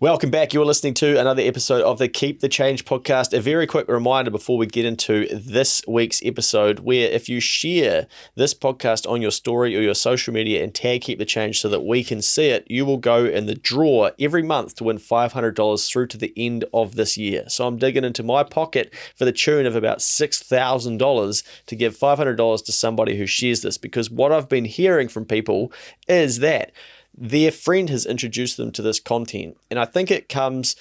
Welcome back. You're listening to another episode of the Keep the Change podcast. A very quick reminder before we get into this week's episode, where if you share this podcast on your story or your social media and tag Keep the Change so that we can see it, you will go in the draw every month to win $500 through to the end of this year. So I'm digging into my pocket for the tune of about $6,000 to give $500 to somebody who shares this, because what I've been hearing from people is that their friend has introduced them to this content. And I think it comes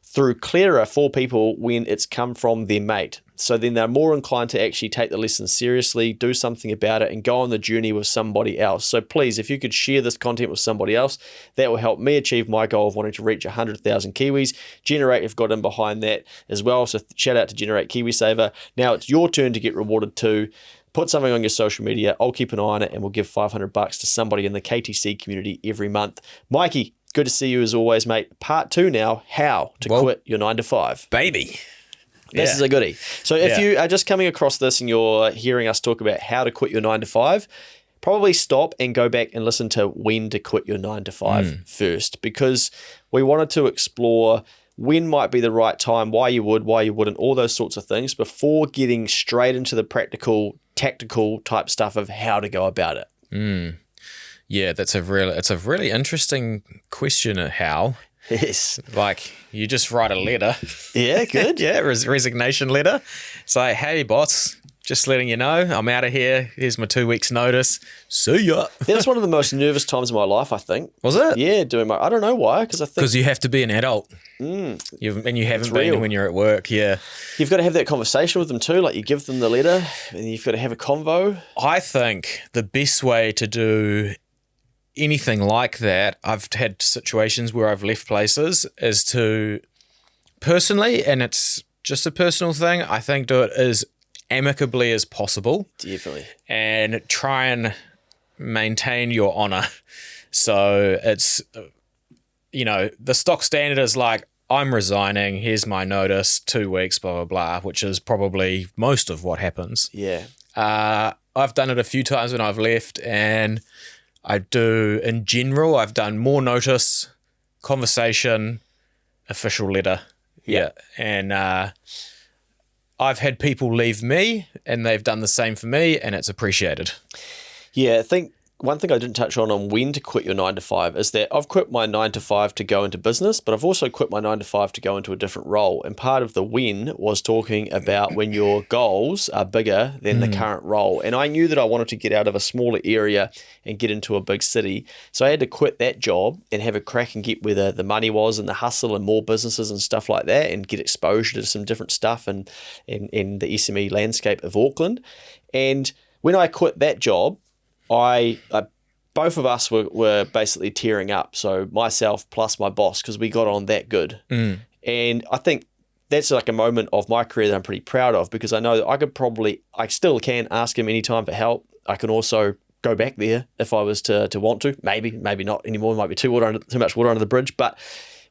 through clearer for people when it's come from their mate. So then they're more inclined to actually take the lesson seriously, do something about it, and go on the journey with somebody else. So please, if you could share this content with somebody else, that will help me achieve my goal of wanting to reach 100,000 Kiwis. Generate have got in behind that as well. So shout out to Generate KiwiSaver. Now it's your turn to get rewarded too. Put something on your social media. I'll keep an eye on it, and we'll give $500 to somebody in the KTC community every month. Mikey, good to see you as always, mate. Part 2 now, how to quit your 9 to 5. Baby. This is a goodie. So if you are just coming across this and you're hearing us talk about how to quit your 9 to 5, probably stop and go back and listen to when to quit your 9 to 5 first, because we wanted to explore when might be the right time, why you would, why you wouldn't, all those sorts of things before getting straight into the practical, tactical type stuff of how to go about it. Yeah, it's a really interesting question of how. Yes. Like, you just write a letter. Yeah, good. Resignation letter. Say, hey, boss, just letting you know, I'm out of here. Here's my 2 weeks notice. See ya. That was one of the most nervous times of my life, I think. Was it? Yeah, I don't know why, because you have to be an adult. And you haven't been when you're at work, yeah. You've got to have that conversation with them too, like you give them the letter and you've got to have a convo. I think the best way to do anything like that, I've had situations where I've left places, is to personally, and it's just a personal thing, I think do it as amicably as possible. Definitely. And try and maintain your honor. So it's, the stock standard is like, I'm resigning, here's my notice, 2 weeks, blah, blah, blah, which is probably most of what happens. Yeah. I've done it a few times when I've left, and I do, in general, I've done more notice, conversation, official letter. Yeah. And I've had people leave me, and they've done the same for me, and it's appreciated. Yeah, I think one thing I didn't touch on when to quit your 9 to 5 is that I've quit my 9 to 5 to go into business, but I've also quit my 9 to 5 to go into a different role. And part of the when was talking about when your goals are bigger than the current role. And I knew that I wanted to get out of a smaller area and get into a big city. So I had to quit that job and have a crack and get where the money was and the hustle and more businesses and stuff like that, and get exposure to some different stuff in the SME landscape of Auckland. And when I quit that job, both of us were basically tearing up. So myself plus my boss, because we got on that good. And I think that's like a moment of my career that I'm pretty proud of, because I know that I still can ask him anytime for help. I can also go back there if I was to want to. Maybe not anymore. It might be too much water under the bridge. But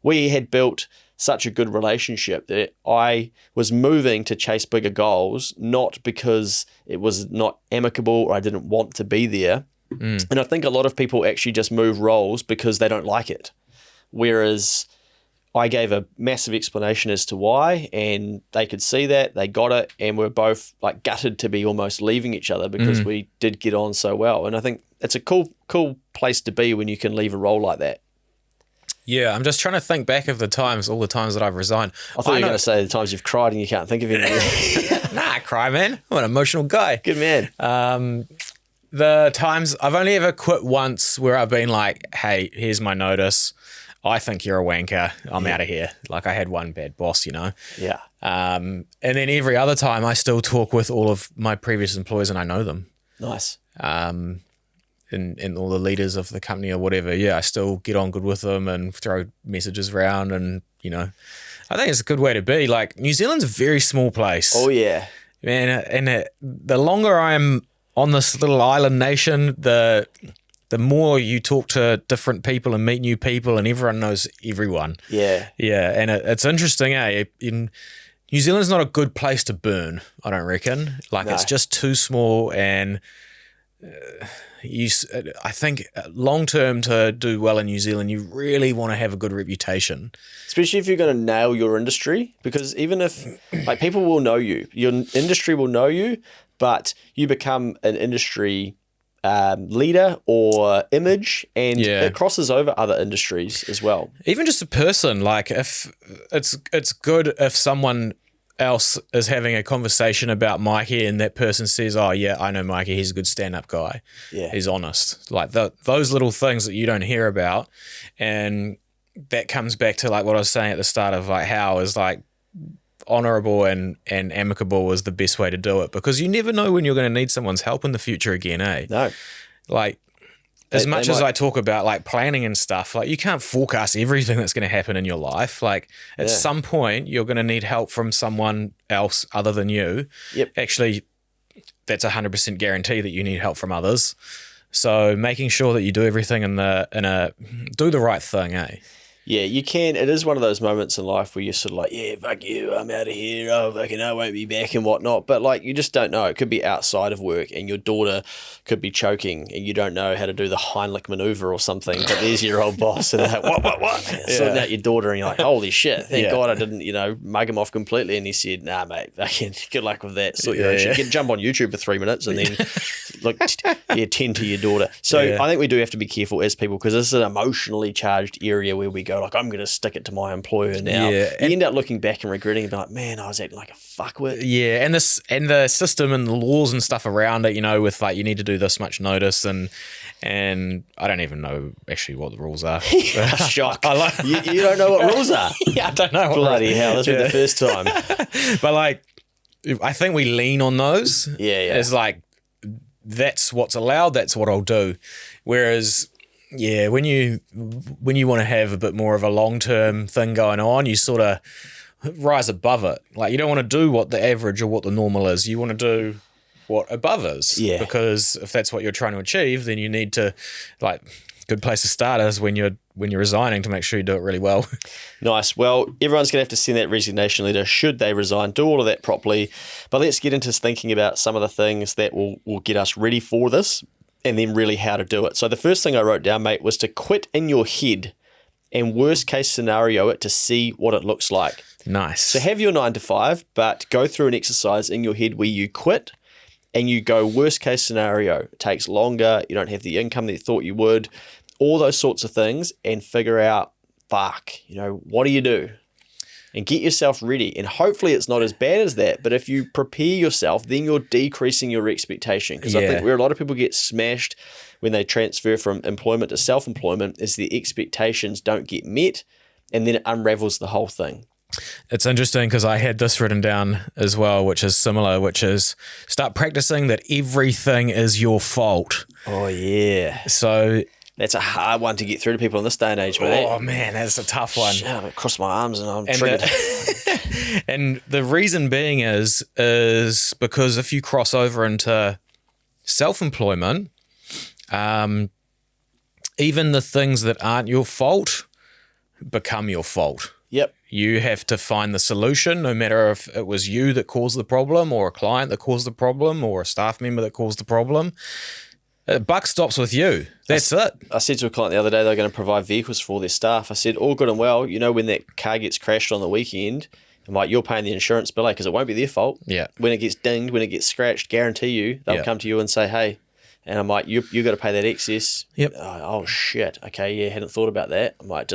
we had built such a good relationship that I was moving to chase bigger goals, not because it was not amicable or I didn't want to be there. And I think a lot of people actually just move roles because they don't like it. Whereas I gave a massive explanation as to why, and they could see that, they got it, and we're both like gutted to be almost leaving each other because we did get on so well. And I think it's a cool place to be when you can leave a role like that. Yeah, I'm just trying to think back of all the times that I've resigned. I thought you were going to say the times you've cried and you can't think of anything. Nah, I cry, man. I'm an emotional guy. Good man. The times, I've only ever quit once where I've been like, hey, here's my notice. I think you're a wanker. I'm out of here. Like, I had one bad boss, Yeah. And then every other time I still talk with all of my previous employees and I know them. Nice. And all the leaders of the company or whatever. Yeah, I still get on good with them and throw messages around, and, I think it's a good way to be. Like, New Zealand's a very small place. Oh, yeah. Man, and the longer I'm on this little island nation, the more you talk to different people and meet new people, and everyone knows everyone. Yeah. Yeah, and it's interesting, eh? New Zealand's not a good place to burn, I don't reckon. Like, It's just too small, and I think long term to do well in New Zealand, you really want to have a good reputation. Especially if you're going to nail your industry, because even if like people will know you, your industry will know you, but you become an industry leader or image, and it crosses over other industries as well. Even just a person, like if it's good if someone else is having a conversation about Mikey and that person says, oh yeah, I know Mikey, he's a good stand-up guy. Yeah. He's honest. Like those little things that you don't hear about. And that comes back to like what I was saying at the start of like how is like honorable and amicable is the best way to do it, because you never know when you're going to need someone's help in the future again, eh? No. Like as much as I talk about like planning and stuff, like you can't forecast everything that's going to happen in your life. Like at some point you're going to need help from someone else other than you. Yep. Actually, that's 100% guarantee that you need help from others. So making sure that you do everything do the right thing, eh? Yeah, you can. It is one of those moments in life where you're sort of like, yeah, fuck you, I'm out of here. Oh, fucking, I won't be back and whatnot. But like, you just don't know. It could be outside of work, and your daughter could be choking, and you don't know how to do the Heimlich maneuver or something. But there's your old boss, and they're like, what? Sorting out your daughter, and you're like, holy shit! Thank God I didn't, mug him off completely. And he said, nah, mate, fucking good luck with that. Sort your own shit. Jump on YouTube for 3 minutes, and then tend to your daughter. So I think we do have to be careful as people, because this is an emotionally charged area where we go like, I'm going to stick it to my employer now. Yeah, you end up looking back and regretting and be like, man, I was acting like a fuckwit. Yeah, and the system and the laws and stuff around it, with like you need to do this much notice and I don't even know actually what the rules are. Shock. You don't know what rules are? Yeah, I don't know. Bloody hell, that's been the first time. But like, I think we lean on those. Yeah. It's like, that's what's allowed, that's what I'll do. Whereas, yeah, when you want to have a bit more of a long-term thing going on, you sort of rise above it. Like, you don't want to do what the average or what the normal is. You want to do what above is. Yeah. Because if that's what you're trying to achieve, then you need to, like, good place to start is when you're resigning, to make sure you do it really well. Nice. Well, everyone's going to have to send that resignation letter should they resign. Do all of that properly. But let's get into thinking about some of the things that will get us ready for this, and then really how to do it. So the first thing I wrote down, mate, was to quit in your head and worst case scenario it to see what it looks like. Nice. So have your 9 to 5, but go through an exercise in your head where you quit and you go worst case scenario. It takes longer. You don't have the income that you thought you would. All those sorts of things, and figure out, what do you do? And get yourself ready. And hopefully it's not as bad as that. But if you prepare yourself, then you're decreasing your expectation. Because I think where a lot of people get smashed when they transfer from employment to self-employment is the expectations don't get met, and then it unravels the whole thing. It's interesting because I had this written down as well, which is similar, which is start practicing that everything is your fault. Oh, yeah. So that's a hard one to get through to people in this day and age, mate. Oh, man, that's a tough one. Shit, I'm cross my arms and I'm triggered. And the reason being is because if you cross over into self-employment, even the things that aren't your fault become your fault. Yep. You have to find the solution, no matter if it was you that caused the problem or a client that caused the problem or a staff member that caused the problem. Buck stops with you. That's it. I said to a client the other day, they're going to provide vehicles for all their staff. I said, all good and well, when that car gets crashed on the weekend, I'm like, you're paying the insurance bill, because it won't be their fault. Yeah. When it gets dinged, when it gets scratched, guarantee you, they'll come to you and say, hey, and I'm like, you got to pay that excess. Yep. Oh, shit. Okay, yeah, hadn't thought about that. I'm like,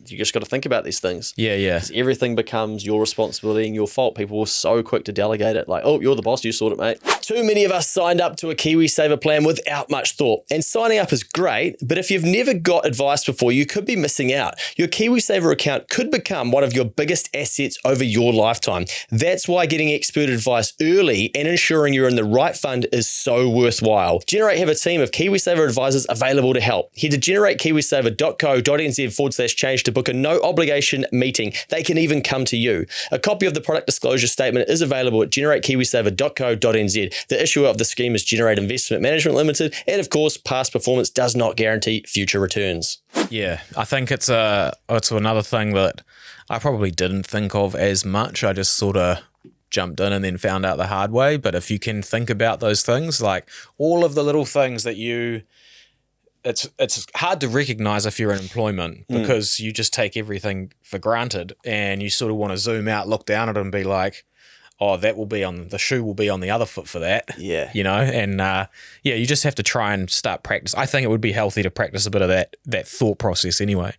you just got to think about these things. Yeah. 'Cause everything becomes your responsibility and your fault. People are so quick to delegate it. Like, oh, you're the boss, you sort it, mate. Too many of us signed up to a KiwiSaver plan without much thought. And signing up is great, but if you've never got advice before, you could be missing out. Your KiwiSaver account could become one of your biggest assets over your lifetime. That's why getting expert advice early and ensuring you're in the right fund is so worthwhile. Generate have a team of KiwiSaver advisors available to help. Head to generatekiwisaver.co.nz/change to book a no obligation meeting. They can even come to you. A copy of the product disclosure statement is available at generatekiwisaver.co.nz. The issuer of the scheme is Generate Investment Management Limited, and of course, past performance does not guarantee future returns. Yeah, I think it's another thing that I probably didn't think of as much. I just sort of jumped in and then found out the hard way. But if you can think about those things, like all of the little things that it's hard to recognize if you're in employment because you just take everything for granted and you sort of want to zoom out, look down at it and be like, oh, the shoe will be on the other foot for that. Yeah. And you just have to try and start practice. I think it would be healthy to practice a bit of that thought process anyway.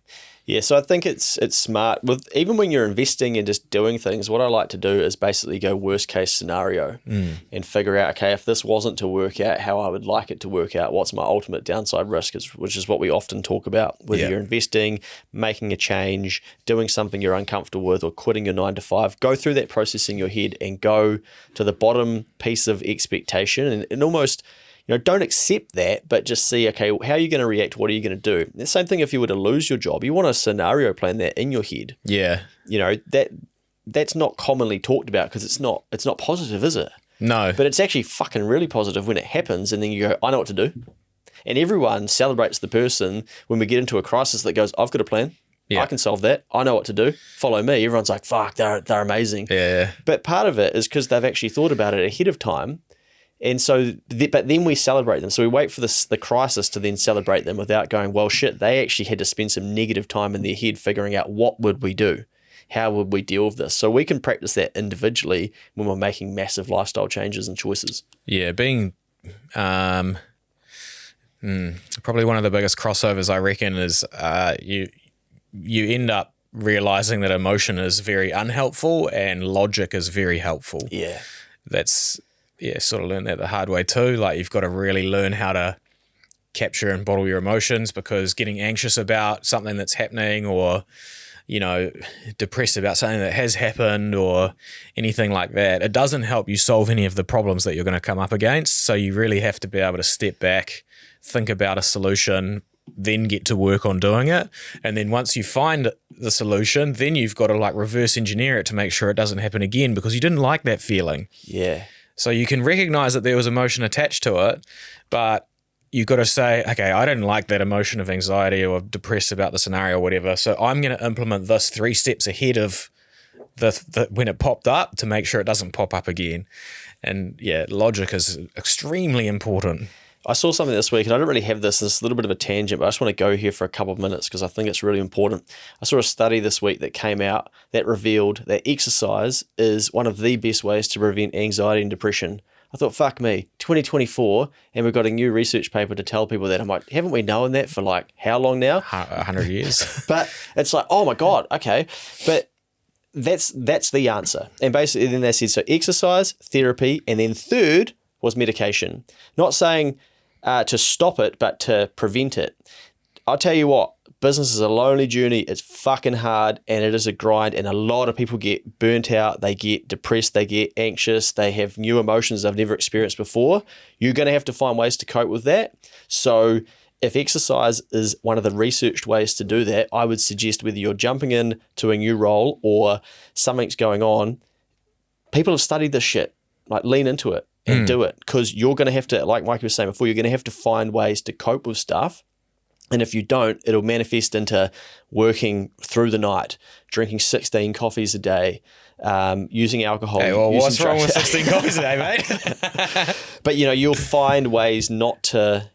Yeah, so I think it's smart with even when you're investing and just doing things. What I like to do is basically go worst case scenario and figure out, okay, if this wasn't to work out, how I would like it to work out. What's my ultimate downside risk? Which is what we often talk about. Whether you're investing, making a change, doing something you're uncomfortable with, or quitting your 9 to 5. Go through that process in your head and go to the bottom piece of expectation and almost. Don't accept that, but just see, okay, how are you going to react? What are you going to do? The same thing if you were to lose your job. You want a scenario plan that in your head. Yeah. That's not commonly talked about because it's not positive, is it? No. But it's actually fucking really positive when it happens and then you go, I know what to do. And everyone celebrates the person when we get into a crisis that goes, I've got a plan. Yeah. I can solve that. I know what to do. Follow me. Everyone's like, fuck, they're amazing. Yeah. But part of it is because they've actually thought about it ahead of time. And so, but then we celebrate them. So we wait for the crisis to then celebrate them without going, well, shit, they actually had to spend some negative time in their head figuring out what would we do? How would we deal with this? So we can practice that individually when we're making massive lifestyle changes and choices. Yeah, being probably one of the biggest crossovers, I reckon, is you end up realizing that emotion is very unhelpful and logic is very helpful. Yeah. Sort of learned that the hard way too. Like you've got to really learn how to capture and bottle your emotions because getting anxious about something that's happening or, depressed about something that has happened or anything like that, it doesn't help you solve any of the problems that you're going to come up against. So you really have to be able to step back, think about a solution, then get to work on doing it. And then once you find the solution, then you've got to like reverse engineer it to make sure it doesn't happen again because you didn't like that feeling. Yeah. So you can recognize that there was emotion attached to it, but you've got to say, okay, I didn't like that emotion of anxiety or depressed about the scenario or whatever. So I'm going to implement this 3 steps ahead of the when it popped up to make sure it doesn't pop up again. And yeah, logic is extremely important. I saw something this week, and I don't really have this. It's a little bit of a tangent, but I just want to go here for a couple of minutes because I think it's really important. I saw a study this week that came out that revealed that exercise is one of the best ways to prevent anxiety and depression. I thought, fuck me, 2024, and we've got a new research paper to tell people that. I'm like, haven't we known that for like how long now? 100 years. But it's like, oh my God, okay. But that's the answer. And basically then they said, so exercise, therapy, and then third was medication. Not saying to stop it, but to prevent it. I'll tell you what, business is a lonely journey. It's fucking hard and it is a grind, and a lot of people get burnt out. They get depressed. They get anxious. They have new emotions they've never experienced before. You're going to have to find ways to cope with that. So if exercise is one of the researched ways to do that, I would suggest whether you're jumping in to a new role or something's going on, people have studied this shit. Like lean into it and do it, because you're going to have to, like Mikey was saying before, you're going to have to find ways to cope with stuff. And if you don't, it'll manifest into working through the night, drinking 16 coffees a day, using alcohol. Hey, well, what's wrong with 16 coffees a day, mate? But you'll find ways not to.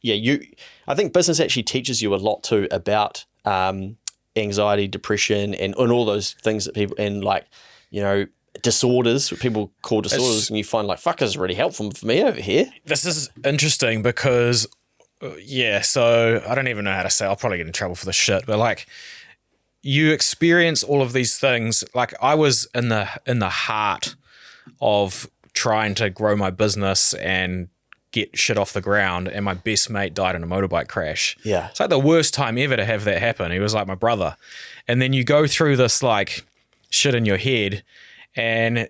I think business actually teaches you a lot too about anxiety, depression, and all those things that people disorders, what people call disorders, and you find like, fuck, this is really helpful for me over here. This is interesting because, so I don't even know how to say, I'll probably get in trouble for this shit, but like you experience all of these things. Like I was in the heart of trying to grow my business and get shit off the ground, and my best mate died in a motorbike crash. Yeah. It's like the worst time ever to have that happen. He was like my brother. And then you go through this like shit in your head, and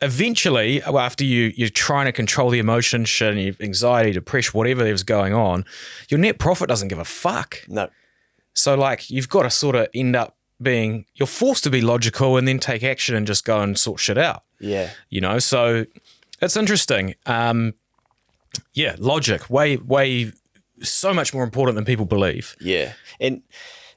eventually, after you're trying to control the emotion, shit, and your anxiety, depression, whatever was going on, your net profit doesn't give a fuck. No. So like you've got to sort of end up being, you're forced to be logical and then take action and just go and sort shit out. Yeah. So it's interesting. Logic, way so much more important than people believe. Yeah. And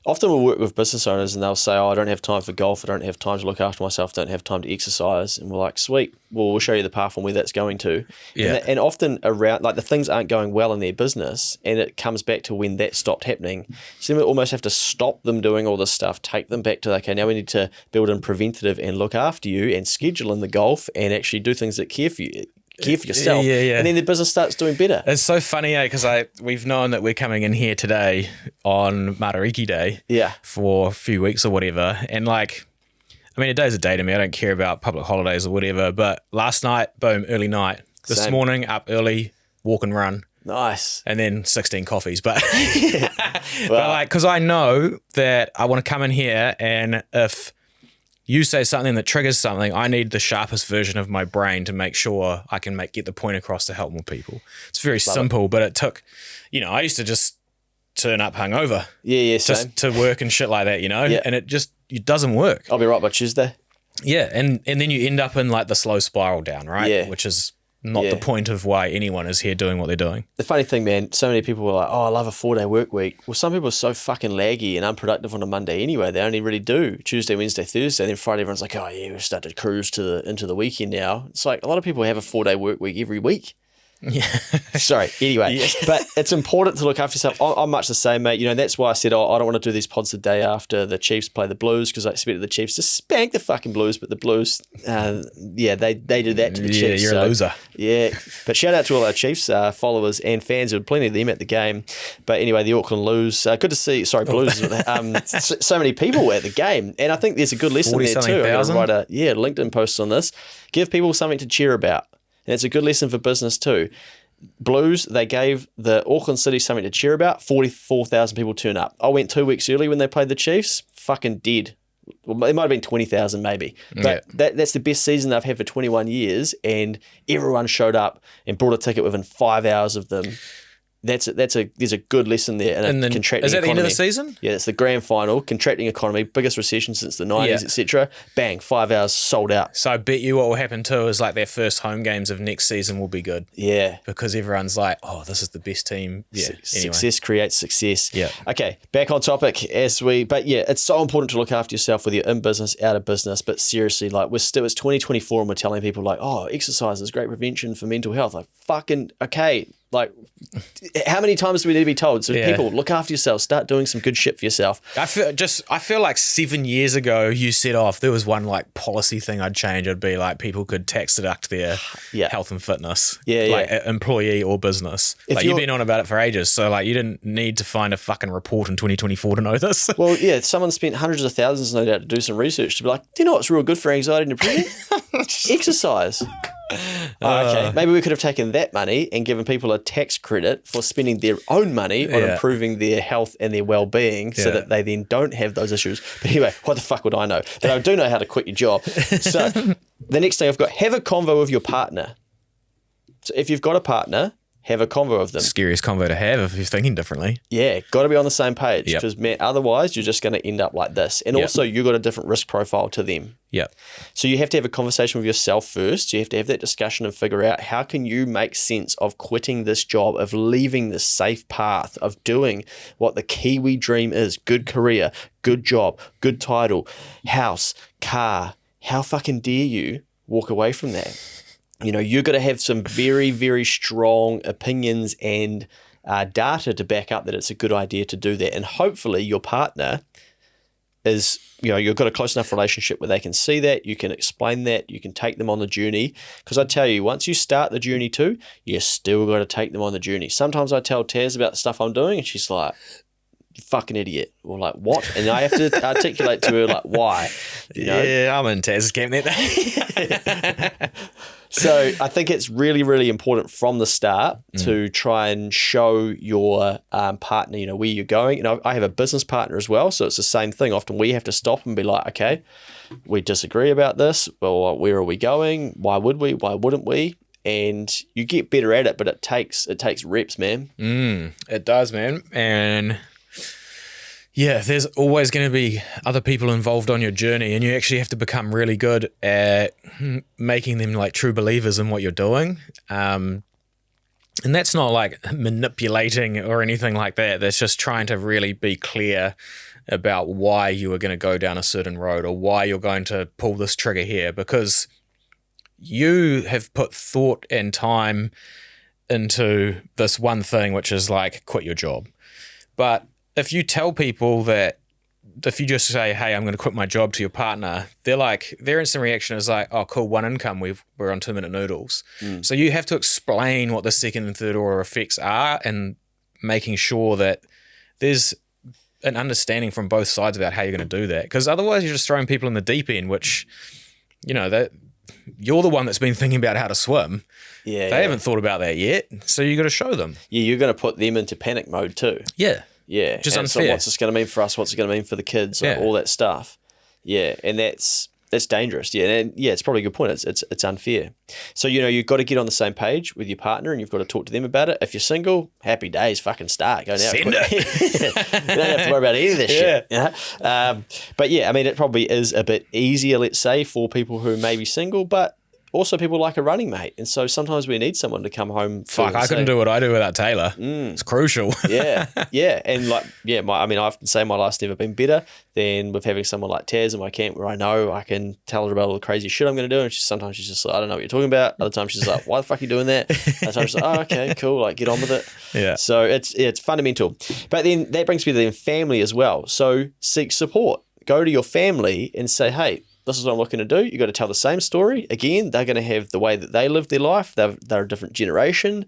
often we'll work with business owners and they'll say, oh, I don't have time for golf. I don't have time to look after myself. Don't have time to exercise. And we're like, sweet. Well, we'll show you the path on where that's going to. Yeah. And often around, like the things aren't going well in their business and it comes back to when that stopped happening. So then we almost have to stop them doing all this stuff, take them back to, okay, now we need to build in preventative and look after you and schedule in the golf and actually do things that care for yourself. Yeah. And then the business starts doing better. It's so funny, because we've known that we're coming in here today on Matariki Day for a few weeks or whatever. And like, I mean, a day's a day to me. I don't care about public holidays or whatever. But last night, boom, early night. This Same. morning, up early, walk and run. Nice. And then 16 coffees. But, but like, because I know that I want to come in here, and if you say something that triggers something, I need the sharpest version of my brain to make sure I can get the point across to help more people. It's very simple, but it took, I used to just turn up hungover. Yeah, same. Just to work and shit like that, and it doesn't work. I'll be right by Tuesday. Yeah, and then you end up in like the slow spiral down, right? Yeah. Which is not the point of why anyone is here doing what they're doing. The funny thing, man, so many people were like, oh, I love a 4-day work week. Well, some people are so fucking laggy and unproductive on a Monday anyway. They only really do Tuesday, Wednesday, Thursday. And then Friday, everyone's like, oh, yeah, we've started to cruise into the weekend now. It's like a lot of people have a 4-day work week every week. Yeah. Sorry. Anyway, but it's important to look after yourself. I'm much the same, mate. That's why I said, I don't want to do these pods the day after the Chiefs play the Blues because I expected the Chiefs to spank the fucking Blues, but the Blues, they did that to the Chiefs. You're a loser. Yeah, but shout out to all our Chiefs followers and fans. There were plenty of them at the game. But anyway, the Auckland Blues. Good to see. Sorry, Blues. So many people at the game, and I think there's a good lesson there too. I'm going to write a LinkedIn post on this. Give people something to cheer about. And it's a good lesson for business too. Blues, they gave the Auckland City something to cheer about. 44,000 people turn up. I went 2 weeks early when they played the Chiefs. Fucking dead. Well, it might have been 20,000 maybe. But that's the best season they've had for 21 years. And everyone showed up and bought a ticket within 5 hours of them. There's a good lesson there. And then, contracting is that economy. The end of the season? Yeah, it's the grand final. Contracting economy, biggest recession since the 90s, etc. Bang, 5 hours sold out. So I bet you what will happen too is like their first home games of next season will be good. Yeah. Because everyone's like, oh, this is the best team. Yeah. Anyway. Success creates success. Yeah. Okay, back on topic but yeah, it's so important to look after yourself whether you're in business, out of business. But seriously, like it's 2024 and we're telling people like, oh, exercise is great prevention for mental health. Like fucking okay. Like, how many times do we need to be told? So people, look after yourself. Start doing some good shit for yourself. I feel like 7 years ago you said, if there was one like policy thing I'd change, it'd be like people could tax deduct their health and fitness. Like employee or business. Like you've been on about it for ages. So like you didn't need to find a fucking report in 2024 to know this. Well, yeah, someone spent hundreds of thousands, no doubt, to do some research to be like, do you know what's real good for anxiety and depression? Exercise. Okay, maybe we could have taken that money and given people a tax credit for spending their own money on improving their health and their well-being so that they then don't have those issues. But anyway, what the fuck would I know? But I do know how to quit your job. So the next thing I've got, have a convo with your partner. So if you've got a partner, have a convo with them. Scariest convo to have if you're thinking differently. Yeah, got to be on the same page because otherwise you're just going to end up like this. And also you've got a different risk profile to them. Yeah. So you have to have a conversation with yourself first. You have to have that discussion and figure out how can you make sense of quitting this job, of leaving the safe path, of doing what the Kiwi dream is. Good career, good job, good title, house, car. How fucking dare you walk away from that? You've got to have some very, very strong opinions and data to back up that it's a good idea to do that. And hopefully your partner is, you've got a close enough relationship where they can see that, you can explain that, you can take them on the journey. Because I tell you, once you start the journey too, you still got to take them on the journey. Sometimes I tell Taz about the stuff I'm doing and she's like, you fucking idiot. Or like, what? And I have to articulate to her like, why? Yeah, I'm in Taz's camp that day. So I think it's really, really important from the start to try and show your partner, where you're going. And I have a business partner as well, so it's the same thing. Often we have to stop and be like, okay, we disagree about this. Well, where are we going? Why would we? Why wouldn't we? And you get better at it, but it takes reps, man. It does, man. And yeah, there's always going to be other people involved on your journey, and you actually have to become really good at making them like true believers in what you're doing. And that's not like manipulating or anything like that. That's just trying to really be clear about why you are going to go down a certain road or why you're going to pull this trigger here, because you have put thought and time into this one thing, which is like quit your job. But if you tell people that, if you just say, hey, I'm going to quit my job to your partner, their instant reaction is like, oh, cool, one income, we're on 2-minute noodles. So you have to explain what the second and third order effects are, and making sure that there's an understanding from both sides about how you're going to do that. Because otherwise you're just throwing people in the deep end, which, that you're the one that's been thinking about how to swim. Yeah. They haven't thought about that yet. So you got to show them. Yeah, you're going to put them into panic mode too. Yeah. Yeah. Just and unfair. So what's this going to mean for us? What's it going to mean for the kids? Like, all that stuff. Yeah. And that's dangerous. Yeah. And it's probably a good point. It's unfair. So, you've got to get on the same page with your partner, and you've got to talk to them about it. If you're single, happy days, fucking start. Go now. Send it. You don't have to worry about any of this shit. But yeah, I mean, it probably is a bit easier, let's say, for people who may be single, but also people like a running mate. And so sometimes we need someone to come home. I couldn't do what I do without Taylor. It's crucial. Yeah. And I often say my life's never been better than with having someone like Taz in my camp, where I know I can tell her about all the crazy shit I'm going to do. And sometimes she's just like, I don't know what you're talking about. Other times she's like, why the fuck are you doing that? Other times she's like, oh, okay, cool. Like, get on with it. Yeah. So it's fundamental. But then that brings me to family as well. So seek support. Go to your family and say, hey, this is what I'm looking to do. You got to tell the same story. Again, they're going to have the way that they live their life. They're a different generation.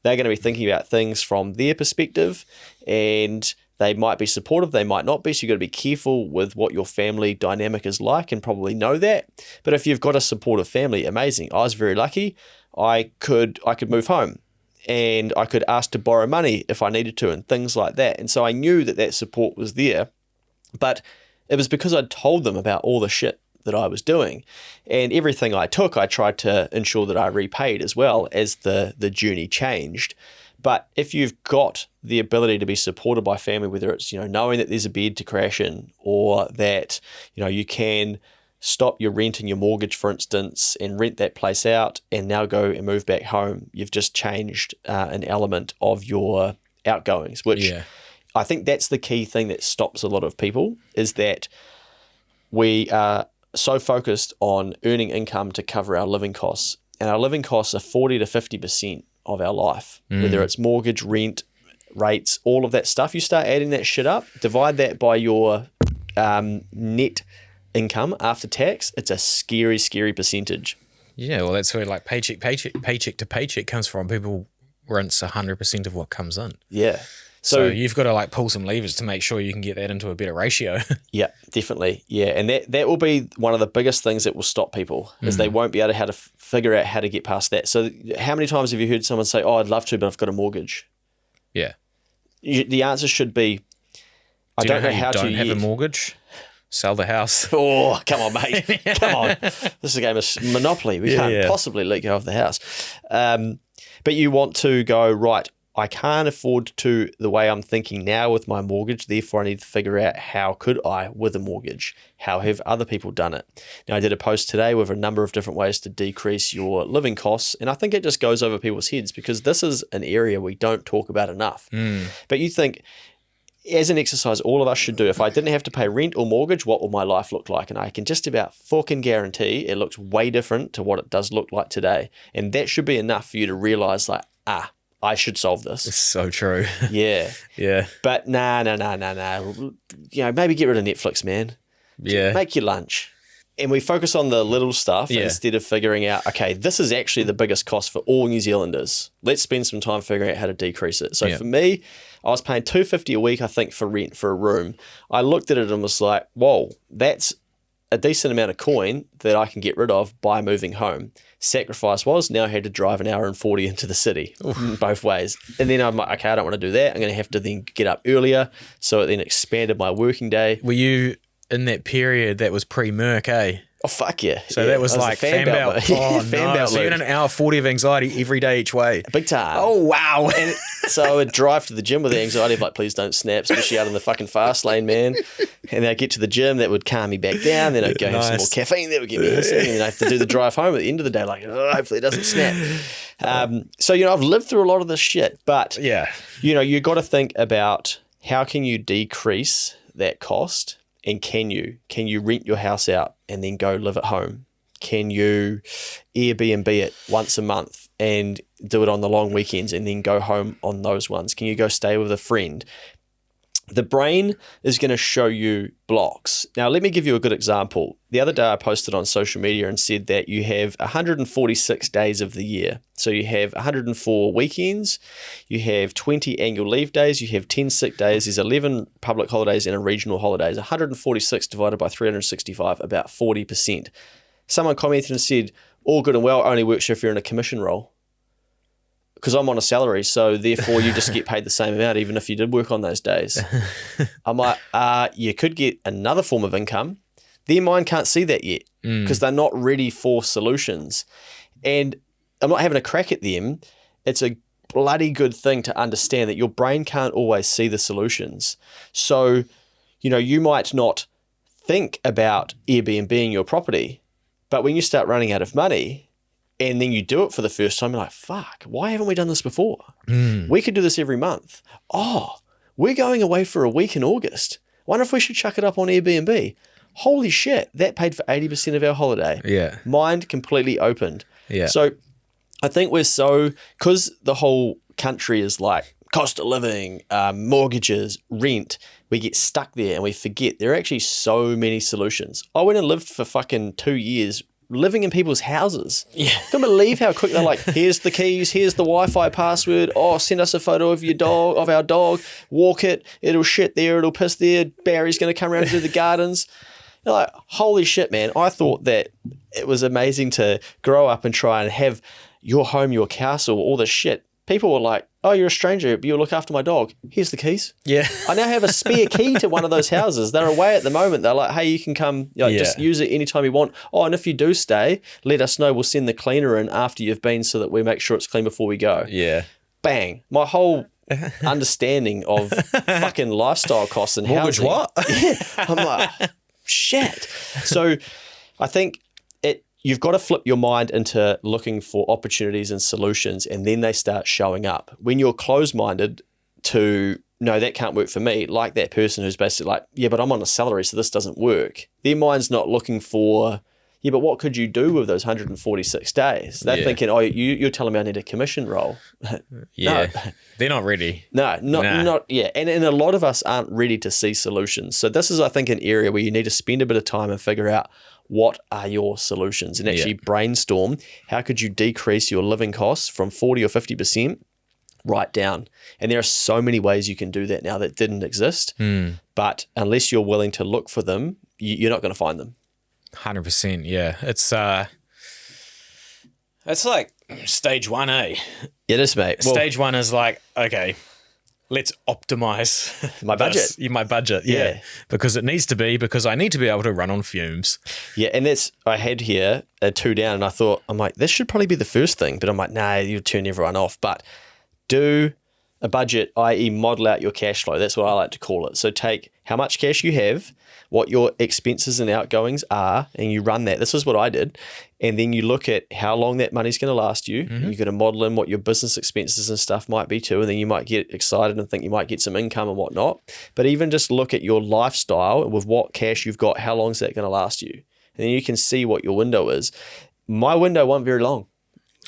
They're going to be thinking about things from their perspective, and they might be supportive. They might not be. So you got to be careful with what your family dynamic is like, and probably know that. But if you've got a supportive family, amazing. I was very lucky. I could move home, and I could ask to borrow money if I needed to, and things like that. And so I knew that support was there, but it was because I'd told them about all the shit that I was doing, and everything I took, I tried to ensure that I repaid as well as the journey changed. But if you've got the ability to be supported by family, whether it's knowing that there's a bed to crash in, or that you can stop your rent and your mortgage, for instance, and rent that place out and now go and move back home, you've just changed an element of your outgoings, which I think that's the key thing that stops a lot of people, is that we are so focused on earning income to cover our living costs, and our living costs are 40 to 50% of our life, whether it's mortgage, rent, rates, all of that stuff. You start adding that shit up, divide that by your net income after tax, it's a scary, scary percentage. Yeah, well, that's where like paycheck to paycheck comes from. People rinse 100% of what comes in. Yeah. So you've got to like pull some levers to make sure you can get that into a better ratio. Yeah, definitely. Yeah, and that will be one of the biggest things that will stop people, is they won't be able to figure out how to get past that. So how many times have you heard someone say, oh, I'd love to, but I've got a mortgage? Yeah. The answer should be, I don't know how to. Don't have a mortgage? Sell the house. Oh, come on, mate. Come on. This is a game of Monopoly. We can't possibly let go of the house. But you want to go, right, I can't afford to the way I'm thinking now with my mortgage, therefore I need to figure out how could I with a mortgage? How have other people done it? Now, I did a post today with a number of different ways to decrease your living costs, and I think it just goes over people's heads because this is an area we don't talk about enough. But you think, as an exercise all of us should do, if I didn't have to pay rent or mortgage, what would my life look like? And I can just about fucking guarantee it looks way different to what it does look like today. And that should be enough for you to realize, like, I should solve this. It's so true. Yeah. Yeah. But nah. Maybe get rid of Netflix, man. Yeah. Make your lunch. And we focus on the little stuff instead of figuring out, okay, this is actually the biggest cost for all New Zealanders. Let's spend some time figuring out how to decrease it. So for me, I was paying $250 a week, I think, for rent for a room. I looked at it and was like, whoa, that's a decent amount of coin that I can get rid of by moving home. Sacrifice was now I had to drive an hour and 40 into the city both ways. And then I'm like, okay, I don't want to do that. I'm going to have to then get up earlier. So it then expanded my working day. Were you in that period that was pre-Merc, eh? Oh, fuck yeah. So that was like fan belt. Oh, fan belt. So you had an hour 40 of anxiety every day each way. Big time. Oh, wow. And so I would drive to the gym with the anxiety of like, please don't snap, especially out in the fucking fast lane, man. And then I'd get to the gym, that would calm me back down. Then I'd go have some more caffeine, that would get me hissing. And then I have to do the drive home at the end of the day, like, hopefully it doesn't snap. So, I've lived through a lot of this shit, but, you got to think about how can you decrease that cost? And can you rent your house out and then go live at home? Can you Airbnb it once a month and do it on the long weekends and then go home on those ones? Can you go stay with a friend? The brain is going to show you blocks. Now, let me give you a good example. The other day I posted on social media and said that you have 146 days of the year. So you have 104 weekends, you have 20 annual leave days, you have 10 sick days, there's 11 public holidays and a regional holidays. 146 divided by 365, about 40%. Someone commented and said, all good and well, only works if you're in a commission role. Because I'm on a salary, so therefore you just get paid the same amount even if you did work on those days. I'm like, you could get another form of income. Their mind can't see that yet because they're not ready for solutions. And I'm not having a crack at them. It's a bloody good thing to understand that your brain can't always see the solutions. So, you might not think about Airbnb your property, but when you start running out of money, and then you do it for the first time, you're like, fuck, why haven't we done this before? We could do this every month. Oh, we're going away for a week in August. Wonder if we should chuck it up on Airbnb. Holy shit, that paid for 80% of our holiday. Yeah. Mind completely opened. Yeah. So I think because the whole country is like cost of living, mortgages, rent, we get stuck there and we forget there are actually so many solutions. I went and lived for fucking 2 years living in people's houses. Yeah. Can't believe how quick they're like, here's the keys, here's the Wi-Fi password. Oh, send us a photo of our dog, walk it, it'll shit there, it'll piss there, Barry's going to come around and do the gardens. You're like, holy shit, man. I thought that it was amazing to grow up and try and have your home, your castle, all this shit. People were like, oh, you're a stranger, but you'll look after my dog. Here's the keys. Yeah. I now have a spare key to one of those houses. They're away at the moment. They're like, hey, you can come, just use it anytime you want. Oh, and if you do stay, let us know. We'll send the cleaner in after you've been so that we make sure it's clean before we go. Yeah. Bang. My whole understanding of fucking lifestyle costs and Mortgage housing. what? Yeah. I'm like, shit. So I think you've got to flip your mind into looking for opportunities and solutions, and then they start showing up. When you're closed-minded to, no, that can't work for me, like that person who's basically like, yeah, but I'm on a salary, so this doesn't work. Their mind's not looking for, yeah, but what could you do with those 146 days? They're thinking, oh, you're telling me I need a commission role. Yeah. No. They're not ready. No, not yeah. And a lot of us aren't ready to see solutions. So this is, I think, an area where you need to spend a bit of time and figure out what are your solutions and actually brainstorm how could you decrease your living costs from 40 or 50% right down. And there are so many ways you can do that now that didn't exist. But unless you're willing to look for them, you're not going to find them. 100%. Yeah. It's like stage 1A. It is, mate. Well, Stage 1 is like, okay, let's optimize my budget. My budget, yeah. Because it needs to be, because I need to be able to run on fumes. Yeah, and I had here a 2 down, and I'm like, this should probably be the first thing. But I'm like, nah, you'll turn everyone off. But do a budget, i.e. model out your cash flow. That's what I like to call it. So take how much cash you have, what your expenses and outgoings are, and you run that. This is what I did. And then you look at how long that money's going to last you. And you're going to model in what your business expenses and stuff might be too. And then you might get excited and think you might get some income and whatnot. But even just look at your lifestyle with what cash you've got, how long is that going to last you? And then you can see what your window is. My window wasn't very long.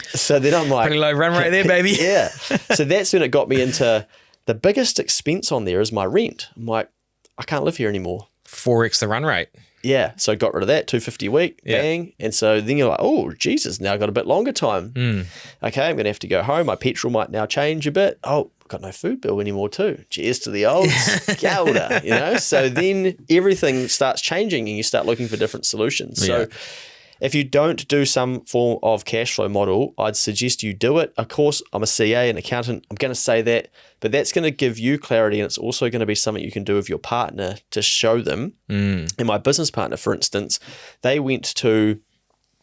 So then I'm like, pretty low run rate there, baby. Yeah. So that's when it got me into the biggest expense on there is my rent. I'm like, I can't live here anymore. 4x the run rate. Yeah. So I got rid of that, $250 a week, bang. And so then you're like, oh, Jesus, now I've got a bit longer time. Okay, I'm going to have to go home. My petrol might now change a bit. Oh, got no food bill anymore too. Cheers to the olds. Kia ora, So then everything starts changing and you start looking for different solutions. So if you don't do some form of cash flow model, I'd suggest you do it. Of course, I'm a CA, an accountant. I'm going to say that, but that's going to give you clarity, and it's also going to be something you can do with your partner to show them. And my business partner, for instance, they went to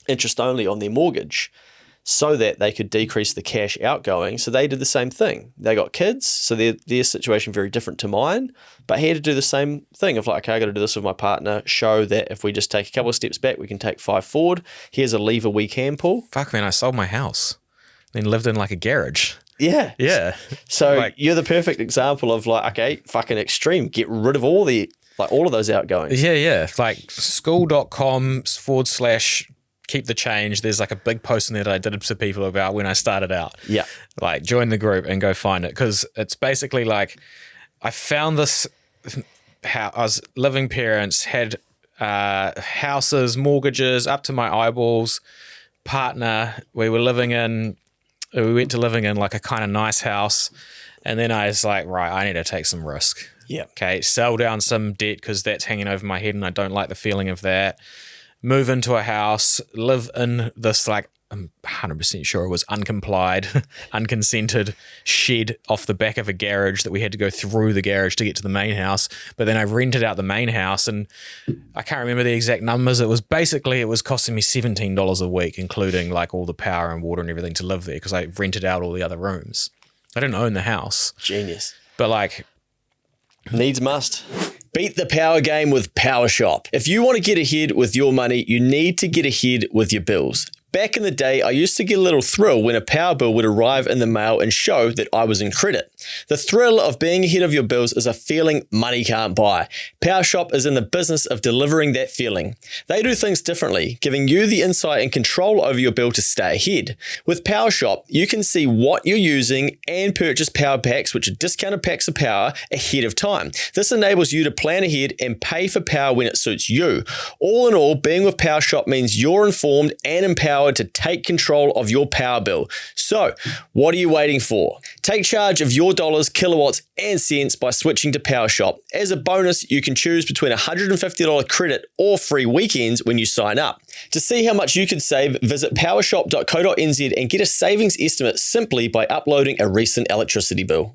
interest only on their mortgage so that they could decrease the cash outgoing. So they did the same thing. They got kids, so their situation very different to mine, but he had to do the same thing of like, okay, I got to do this with my partner, show that if we just take a couple of steps back, we can take 5 forward. Here's a lever we can pull. Fuck, man, I sold my house, then lived in like a garage. Yeah. Yeah. So you're the perfect example of like, okay, fucking extreme. Get rid of all the Like all of those outgoings. Yeah. Like school.com/keep the change. There's like a big post in there that I did to people about when I started out. Yeah. Like join the group and go find it. Because it's basically like I found this how I was living parents, had houses, mortgages up to my eyeballs, partner. We went to living in like a kind of nice house. And then I was like, right, I need to take some risk. Yeah. Okay. Sell down some debt because that's hanging over my head and I don't like the feeling of that. Move into a house, live in this like, I'm 100% sure it was uncomplied, unconsented shed off the back of a garage that we had to go through the garage to get to the main house. But then I rented out the main house and I can't remember the exact numbers. It was costing me $17 a week, including like all the power and water and everything to live there because I rented out all the other rooms. I didn't own the house. Genius. But like... Needs must. Beat the power game with PowerShop. If you want to get ahead with your money, you need to get ahead with your bills. Back in the day, I used to get a little thrill when a power bill would arrive in the mail and show that I was in credit. The thrill of being ahead of your bills is a feeling money can't buy. PowerShop is in the business of delivering that feeling. They do things differently, giving you the insight and control over your bill to stay ahead. With PowerShop, you can see what you're using and purchase power packs, which are discounted packs of power, ahead of time. This enables you to plan ahead and pay for power when it suits you. All in all, being with PowerShop means you're informed and empowered to take control of your power bill. So, what are you waiting for? Take charge of your dollars, kilowatts, and cents by switching to PowerShop. As a bonus, you can choose between a $150 credit or free weekends when you sign up. To see how much you could save, visit powershop.co.nz and get a savings estimate simply by uploading a recent electricity bill.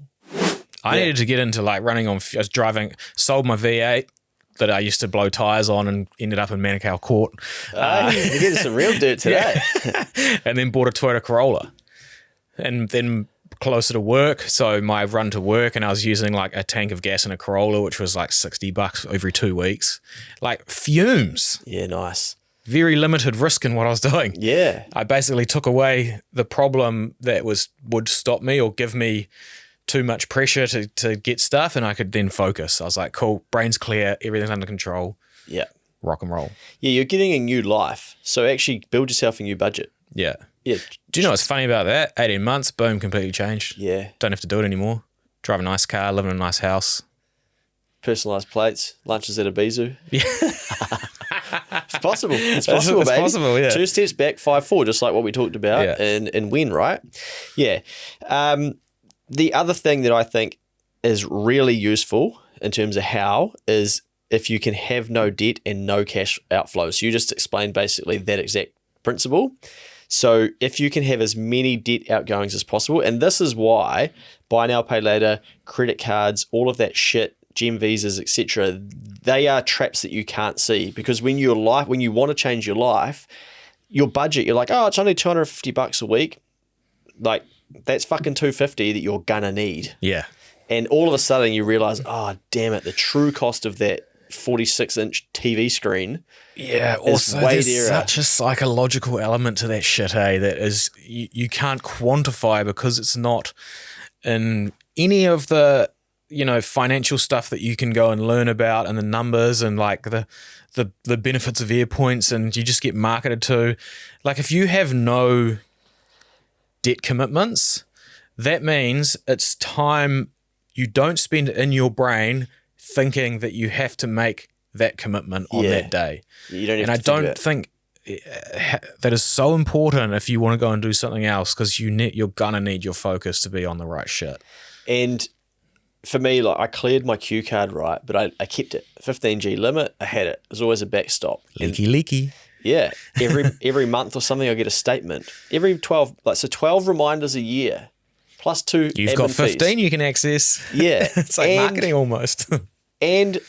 I needed to get into like running on, I was driving, sold my V8 that I used to blow tires on and ended up in Manukau Court. You're getting some real dirt today. And then bought a Toyota Corolla. And then closer to work, so my run to work, and I was using like a tank of gas in a Corolla, which was like $60 every 2 weeks. Like fumes. Yeah, nice. Very limited risk in what I was doing. Yeah. I basically took away the problem that would stop me or give me too much pressure to get stuff, and I could then focus. I was like, cool, brain's clear, everything's under control. Yeah. Rock and roll. Yeah, you're getting a new life. So actually build yourself a new budget. Yeah. Yeah. Do you know what's funny about that? 18 months, boom, completely changed. Yeah. Don't have to do it anymore. Drive a nice car, live in a nice house. Personalised plates, lunches at a Bizu. Yeah. It's possible. It's possible, it's baby. possible, yeah. 2 steps back, 5 forward, just like what we talked about Yeah. in When, right? Yeah. The other thing that I think is really useful in terms of how is if you can have no debt and no cash outflows. So you just explained basically that exact principle. So if you can have as many debt outgoings as possible, and this is why buy now, pay later, credit cards, all of that shit, gem visas, etc., they are traps that you can't see, because when you want to change your life, your budget, you're like, oh, it's only $250 a week. Like, that's fucking $250 that you're gonna need. Yeah. And all of a sudden you realize, oh, damn it, the true cost of that 46-inch TV screen. Yeah, also there's such a psychological element to that shit, hey, that is you can't quantify because it's not in any of the, financial stuff that you can go and learn about and the numbers and like the benefits of air points, and you just get marketed to. Like if you have no debt commitments, that means it's time you don't spend in your brain thinking that you have to make that commitment on that day. You don't have and to I don't think that is so important if you want to go and do something else, because you're gonna need your focus to be on the right shit. And for me, like I cleared my Q card, right, but I kept it 15G limit. I had it. There's always a backstop. Leaky. Yeah, every month or something, I get a statement. Every 12, 12 reminders a year, plus 2. You've got 15 fees. You can access. Yeah, it's like marketing almost. And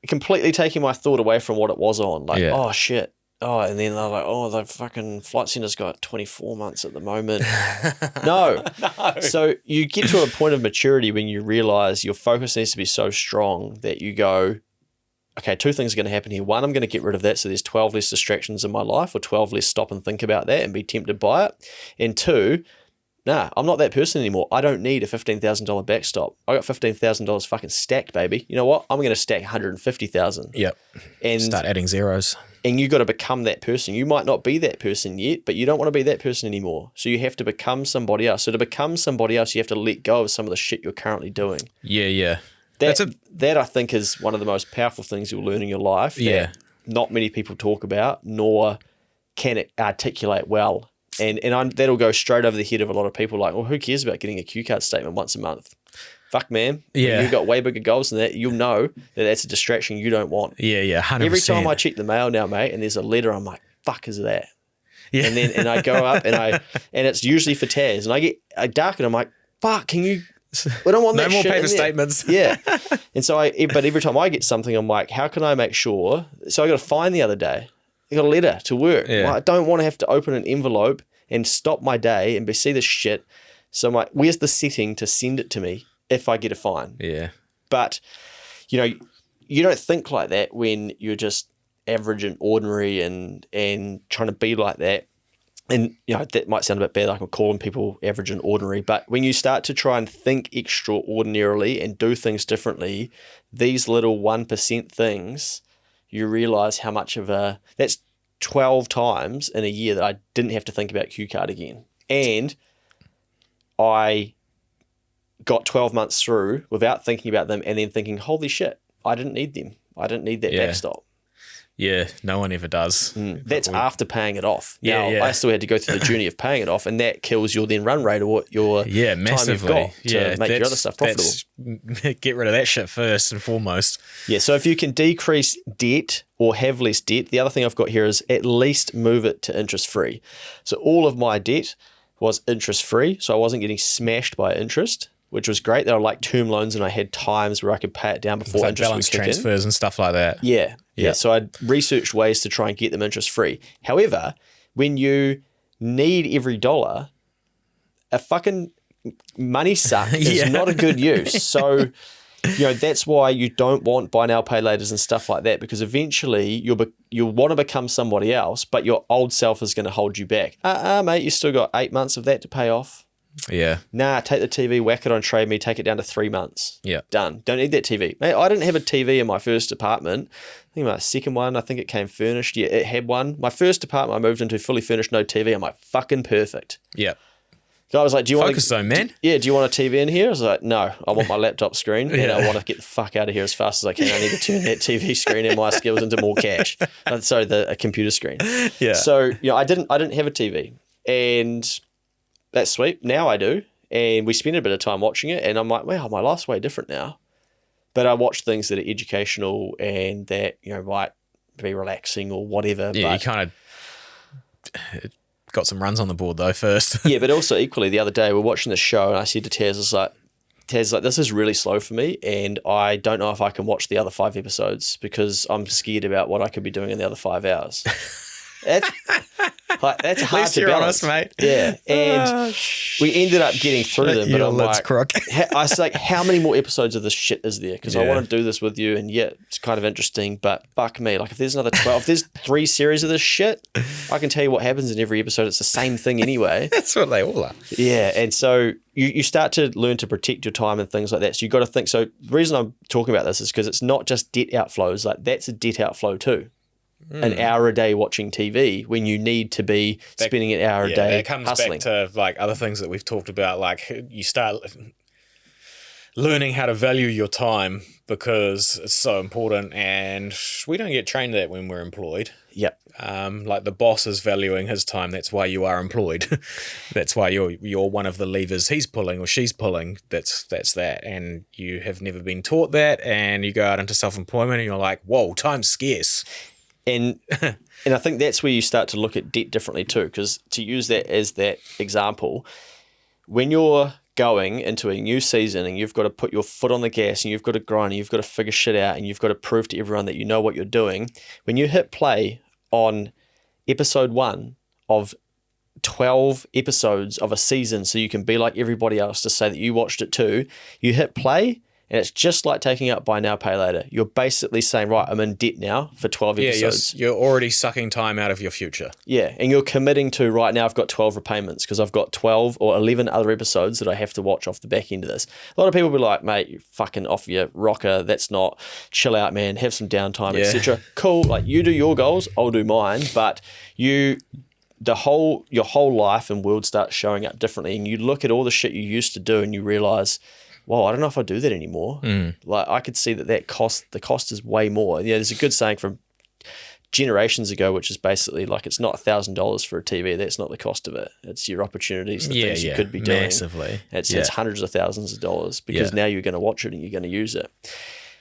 completely taking my thought away from what it was on. Like, Yeah. oh shit. Oh, and then they're like, oh, the fucking flight center's got 24 months at the moment. No. So you get to a point of maturity when you realize your focus needs to be so strong that you go, okay, 2 things are going to happen here. 1, I'm going to get rid of that, so there's 12 less distractions in my life, or 12 less stop and think about that and be tempted by it. And 2, Nah, I'm not that person anymore. I don't need a $15,000 backstop. I got $15,000 fucking stacked, baby. You know what? I'm going to stack 150,000. Yep. And Start adding zeros. And you got to become that person. You might not be that person yet, but you don't want to be that person anymore. So you have to become somebody else. So to become somebody else, you have to let go of some of the shit you're currently doing. Yeah. That I think is one of the most powerful things you'll learn in your life. That not many people talk about, nor can it articulate well. And that'll go straight over the head of a lot of people. Like, well, who cares about getting a Q card statement once a month? Fuck, man. Yeah. When you've got way bigger goals than that, you'll know that that's a distraction you don't want. Yeah, 100%. Every time I check the mail now, mate, and there's a letter, I'm like, fuck is that? Yeah. And I go up and it's usually for Taz. And I dark it, I'm like, fuck, can you, we don't want that shit. No more paper statements. Yeah. And so but every time I get something, I'm like, how can I make sure? So I got a fine the other day. I got a letter to work. Yeah. Well, I don't want to have to open an envelope and stop my day and see this shit. So I'm like, where's the setting to send it to me if I get a fine? Yeah. But, you don't think like that when you're just average and ordinary and trying to be like that. And, that might sound a bit bad, like I'm calling people average and ordinary, but when you start to try and think extraordinarily and do things differently, these little 1% things, you realize how much of that's 12 times in a year that I didn't have to think about Q card again. And I got 12 months through without thinking about them and then thinking, holy shit, I didn't need them. I didn't need that backstop. Yeah, no one ever does. That's after paying it off. Yeah, now, I still had to go through the journey of paying it off, and that kills your then run rate or your time you've got to make your other stuff profitable. Get rid of that shit first and foremost. Yeah, so if you can decrease debt or have less debt, the other thing I've got here is at least move it to interest-free. So all of my debt was interest-free, so I wasn't getting smashed by interest, which was great. They were like term loans, and I had times where I could pay it down before interest balance would kick transfers in. And stuff like that. Yeah. So I'd researched ways to try and get them interest-free. However, when you need every dollar, a fucking money suck is not a good use. So, that's why you don't want buy now, pay laters and stuff like that, because eventually you'll want to become somebody else, but your old self is going to hold you back. Mate, you still got 8 months of that to pay off. Yeah. Nah, take the TV, whack it on Trade Me, take it down to 3 months. Yeah. Done. Don't need that TV. Mate, I didn't have a TV in my first apartment. I think my second one, I think it came furnished. Yeah, it had one. My first apartment I moved into fully furnished, no TV. I'm like, fucking perfect. Yeah. So I was like, do you want Focus though, man. Do you want a TV in here? I was like, no, I want my laptop screen and I want to get the fuck out of here as fast as I can. I need to turn that TV screen and my skills into more cash. Sorry, a computer screen. Yeah. So, I didn't have a TV, and that's sweet. Now I do. And we spent a bit of time watching it, and I'm like, wow, my life's way different now. But I watch things that are educational and that, might be relaxing or whatever. Yeah, you kind of got some runs on the board though first. Yeah, but also equally the other day we're watching the show and I said to Taz, this is really slow for me and I don't know if I can watch the other 5 episodes because I'm scared about what I could be doing in the other 5 hours. That's hard to balance, honest, mate. Yeah, and we ended up getting through them. But I'm like, I was like, how many more episodes of this shit is there? Because I want to do this with you, and it's kind of interesting. But fuck me, like if there's another 12, if there's 3 series of this shit, I can tell you what happens in every episode. It's the same thing anyway. That's what they all are. Yeah, and so you start to learn to protect your time and things like that. So you got to think. So the reason I'm talking about this is because it's not just debt outflows. Like that's a debt outflow too. An hour a day watching TV when you need to be spending an hour a day it comes hustling. back to like other things that we've talked about, like you start learning how to value your time because it's so important, and we don't get trained that when we're employed. Yep. Like the boss is valuing his time. That's why you are employed. That's why you're one of the levers he's pulling or she's pulling. That's that. And you have never been taught that, and you go out into self-employment and you're like, whoa, time's scarce. And I think that's where you start to look at debt differently too, because to use that as that example, when you're going into a new season and you've got to put your foot on the gas and you've got to grind and you've got to figure shit out and you've got to prove to everyone that you know what you're doing, when you hit play on episode 1 of 12 episodes of a season so you can be like everybody else to say that you watched it too, you hit play And it's just like taking out buy now, pay later. You're basically saying, right, I'm in debt now for 12 episodes. You're already sucking time out of your future. Yeah, and you're committing to, right now I've got 12 repayments because I've got 12 or 11 other episodes that I have to watch off the back end of this. A lot of people will be like, mate, you fucking off your rocker. That's not, chill out, man, have some downtime, etc. Cool, like you do your goals, I'll do mine, but your whole life and world starts showing up differently, and you look at all the shit you used to do and you realize, well, I don't know if I do that anymore. Like I could see the cost is way more. Yeah, there's a good saying from generations ago, which is basically like, it's not $1,000 for a TV. That's not the cost of it. It's your opportunities, the things you could be doing. Massively. It's hundreds of thousands of dollars because now you're going to watch it and you're going to use it.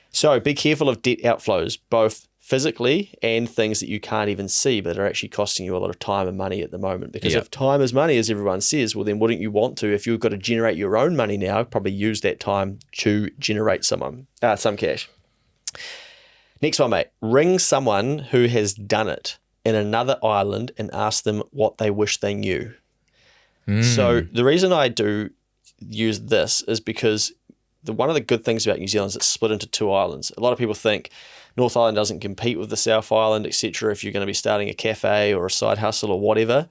So be careful of debt outflows, both physically and things that you can't even see but are actually costing you a lot of time and money at the moment. Because if time is money, as everyone says, well then wouldn't you want to, if you've got to generate your own money now, probably use that time to generate some cash. Next one, mate. Ring someone who has done it in another island and ask them what they wish they knew. So the reason I do use this is because one of the good things about New Zealand is it's split into two islands. A lot of people think North Island doesn't compete with the South Island, etc. if you're going to be starting a cafe or a side hustle or whatever.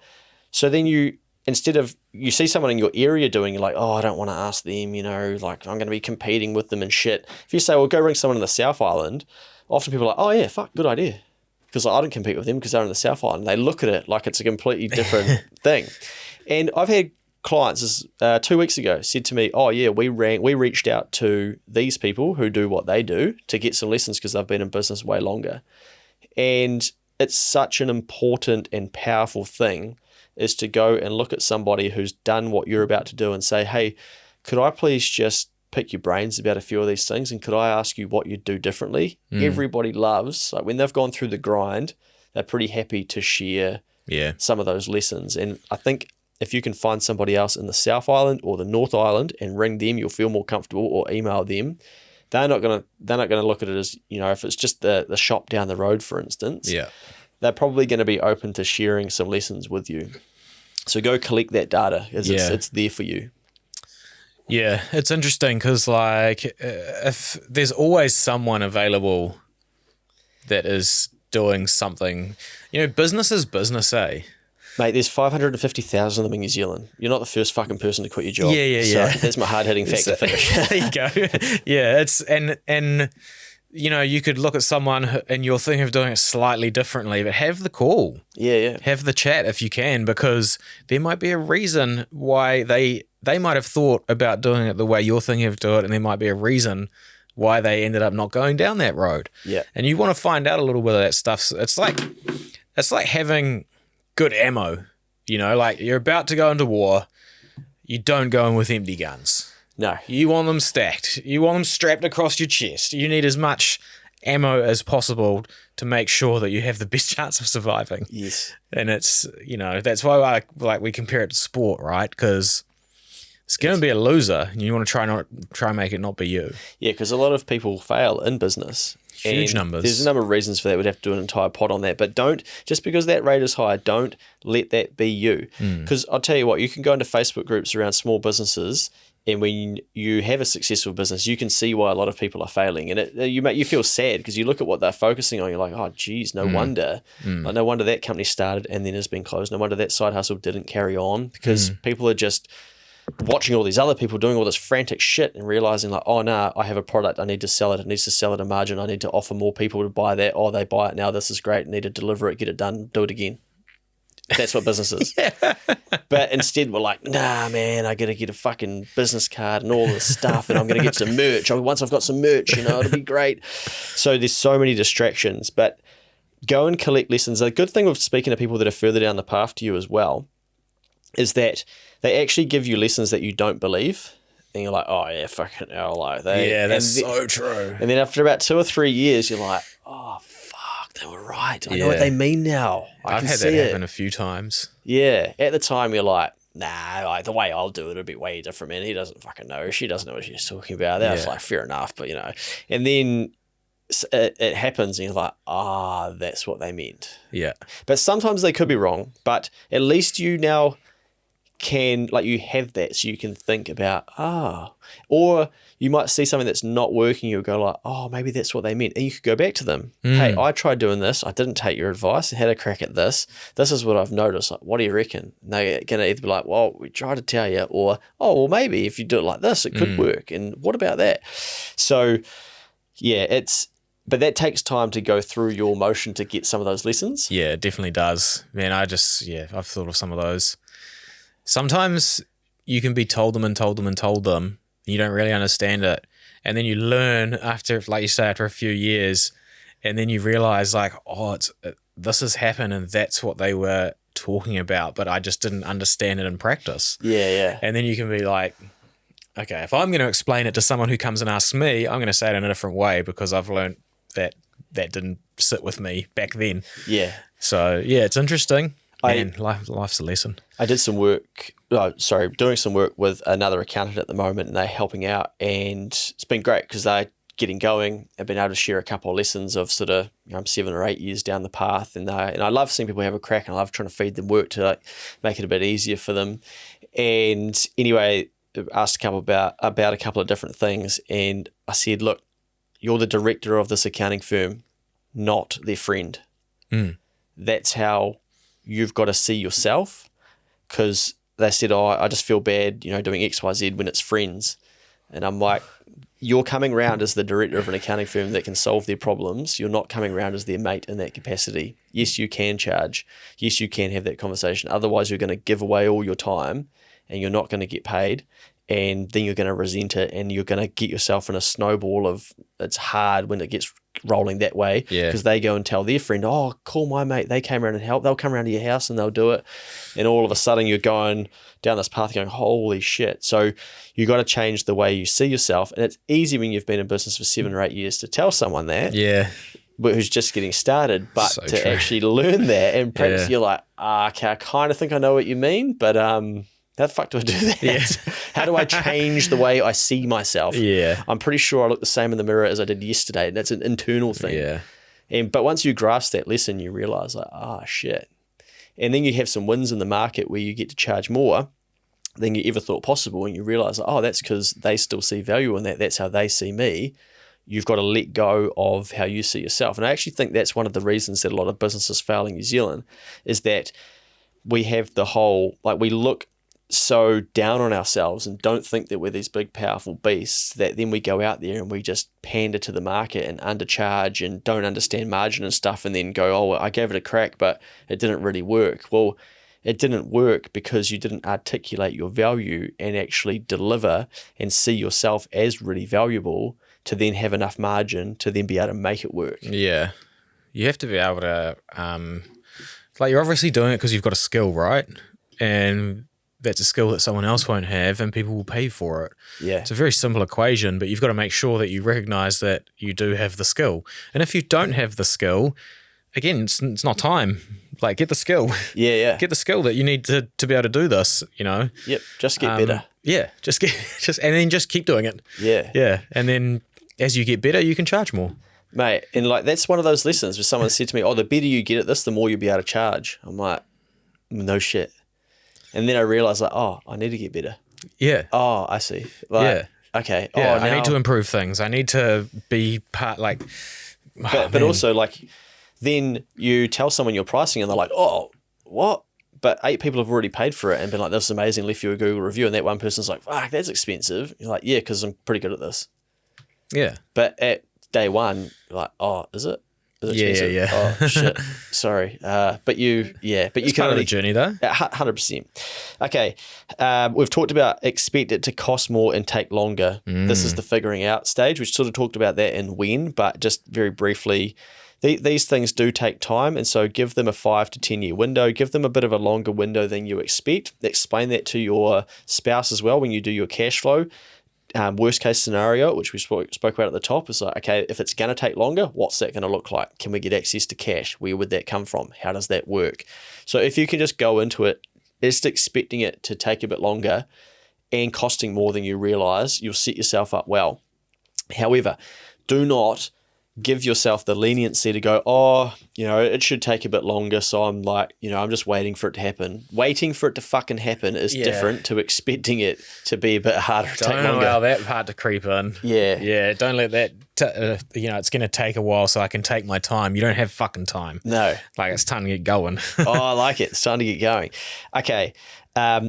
So then instead of you see someone in your area doing, you're like, oh, I don't want to ask them, like I'm going to be competing with them and shit. If you say, well, go ring someone in the South Island, often people are like, oh yeah, fuck, good idea. Because I don't compete with them because they're in the South Island. They look at it like it's a completely different thing. And I've had clients 2 weeks ago said to me, oh yeah, we reached out to these people who do what they do to get some lessons because they've been in business way longer. And it's such an important and powerful thing is to go and look at somebody who's done what you're about to do and say, hey, could I please just pick your brains about a few of these things, and could I ask you what you'd do differently? Everybody loves, like when they've gone through the grind, they're pretty happy to share some of those lessons. And I think if you can find somebody else in the South Island or the North Island and ring them, you'll feel more comfortable, or email them. They're not gonna look at it as, if it's just the shop down the road, for instance. They're probably going to be open to sharing some lessons with you. So go collect that data, because it's there for you. Yeah, it's interesting because if there's always someone available that is doing something, business is business, eh? Mate, there's 550,000 of them in New Zealand. You're not the first fucking person to quit your job. So that's my hard-hitting fact to finish. There you go. Yeah, it's and you could look at someone and you're thinking of doing it slightly differently, but have the call. Yeah. Have the chat if you can, because there might be a reason why they might have thought about doing it the way you're thinking of doing it, and there might be a reason why they ended up not going down that road. Yeah. And you want to find out a little bit of that stuff. It's like having good ammo. Like you're about to go into war, you don't go in with empty guns. No. You want them stacked. You want them strapped across your chest. You need as much ammo as possible to make sure that you have the best chance of surviving. Yes. And it's, that's why we compare it to sport, right? Because it's going to be a loser, and you want to try and make it not be you. Yeah, because a lot of people fail in business. Huge numbers. There's a number of reasons for that. We'd have to do an entire pod on that. But just because that rate is high, don't let that be you. Because I'll tell you what, you can go into Facebook groups around small businesses, and when you have a successful business, you can see why a lot of people are failing. And you feel sad because you look at what they're focusing on. You're like, oh, geez, no wonder. Like, no wonder that company started and then has been closed. No wonder that side hustle didn't carry on, because people are just watching all these other people doing all this frantic shit and realizing like, oh, no, I have a product. I need to sell it. It needs to sell at a margin. I need to offer more people to buy that. Oh, they buy it now. This is great. I need to deliver it, get it done, do it again. That's what business is. But instead we're like, nah, man, I got to get a fucking business card and all this stuff, and I'm going to get some merch. Once I've got some merch, it'll be great. So there's so many distractions, but go and collect lessons. A good thing with speaking to people that are further down the path to you as well is that they actually give you lessons that you don't believe. And you're like, oh yeah, fucking hell. That's so true. And then after about 2 or 3 years, you're like, oh, they were right. I know what they mean now. I've had that happen a few times. Yeah. At the time, you're like, nah, the way I'll do it, it'll be way different, man. He doesn't fucking know. She doesn't know what she's talking about. That's like, fair enough. But, and then it happens and you're like, that's what they meant. Yeah. But sometimes they could be wrong. But at least you now you have that, so you can think about, or you might see something that's not working, you'll go like, oh, maybe that's what they meant. And you could go back to them. Hey, I tried doing this. I didn't take your advice. I had a crack at this. This is what I've noticed. Like, what do you reckon? And they're going to either be like, well, we tried to tell you, or, oh, well, maybe if you do it like this, it could work. And what about that? So, yeah, but that takes time to go through your motion to get some of those lessons. Yeah, it definitely does. Man, I've thought of some of those. Sometimes you can be told them, and you don't really understand it. And then you learn after, like you say, after a few years, and then you realize like, oh, this has happened and that's what they were talking about, but I just didn't understand it in practice. Yeah. And then you can be like, okay, if I'm going to explain it to someone who comes and asks me, I'm going to say it in a different way because I've learned that didn't sit with me back then. Yeah. So, yeah, it's interesting. Man, life's a lesson. I did doing some work with another accountant at the moment, and they're helping out, and it's been great because they're getting going. I've been able to share a couple of lessons of sort of, I'm 7 or 8 years down the path, and I love seeing people have a crack, and I love trying to feed them work to like make it a bit easier for them. And anyway, asked a couple about a couple of different things, and I said, look, you're the director of this accounting firm, not their friend. That's how you've got to see yourself, because they said, oh, I just feel bad, doing X, Y, Z when it's friends. And I'm like, you're coming around as the director of an accounting firm that can solve their problems. You're not coming around as their mate in that capacity. Yes, you can charge. Yes, you can have that conversation. Otherwise, you're going to give away all your time and you're not going to get paid. And then you're going to resent it, and you're going to get yourself in a snowball of, it's hard when it gets rolling that way, because they go and tell their friend, oh, call my mate, they came around and helped, they'll come around to your house and they'll do it. And all of a sudden you're going down this path going, holy shit. So you got to change the way you see yourself. And it's easy when you've been in business for 7 or 8 years to tell someone that, who's just getting started, but so to true. Actually learn that and practice, you're like, okay, I kind of think I know what you mean, but how the fuck do I do that? Yeah. How do I change the way I see myself? Yeah. I'm pretty sure I look the same in the mirror as I did yesterday. And that's an internal thing. Yeah. But once you grasp that lesson, you realize like, shit. And then you have some wins in the market where you get to charge more than you ever thought possible. And you realize, that's because they still see value in that. That's how they see me. You've got to let go of how you see yourself. And I actually think that's one of the reasons that a lot of businesses fail in New Zealand, is that we have the whole, like, we look so down on ourselves and don't think that we're these big powerful beasts, that then we go out there and we just pander to the market and undercharge and don't understand margin and stuff, and then go, oh, I gave it a crack but it didn't really work. Well, it didn't work because you didn't articulate your value and actually deliver and see yourself as really valuable to then have enough margin to then be able to make it work. Yeah, you have to be able to like, you're obviously doing it because you've got a skill, right? And that's a skill that someone else won't have, and people will pay for it. Yeah. It's a very simple equation, but you've got to make sure that you recognize that you do have the skill. And if you don't have the skill, again, it's not time. Like, get the skill. Yeah. Get the skill that you need to be able to do this, Yep. Just get better. Yeah. And then just keep doing it. Yeah. Yeah. And then as you get better, you can charge more. Mate, and like, that's one of those lessons where someone said to me, the better you get at this, the more you'll be able to charge. I'm like, no shit. And then I realized, like, I need to get better. Yeah. Oh, I see. Like, okay. Yeah, I need to improve things. I need to be part, like... But also, like, then you tell someone your pricing and they're like, oh, what? But 8 people have already paid for it and been like, this is amazing, left you a Google review, and that one person's like, fuck, that's expensive. You're like, yeah, because I'm pretty good at this. Yeah. But at day one, you're like, is it? Yeah. Oh shit, sorry. But you can part of the journey though. 100%. Okay, we've talked about expect it to cost more and take longer. This is the figuring out stage. We sort of talked about that in when, but just very briefly, these things do take time, and so give them a 5 to 10 year window. Give them a bit of a longer window than you expect. Explain that to your spouse as well when you do your cash flow. Worst case scenario, which we spoke about at the top, is like, okay, if it's going to take longer, what's that going to look like? Can we get access to cash? Where would that come from? How does that work? So if you can just go into it, just expecting it to take a bit longer and costing more than you realize, you'll set yourself up well. However, do not give yourself the leniency to go, oh, it should take a bit longer. So I'm like, I'm just waiting for it to happen. Waiting for it to fucking happen is different to expecting it to be a bit harder to take longer. Don't allow that part to creep in. Yeah. Yeah. Don't let that, it's going to take a while so I can take my time. You don't have fucking time. No. Like, it's time to get going. Oh, I like it. It's time to get going. Okay.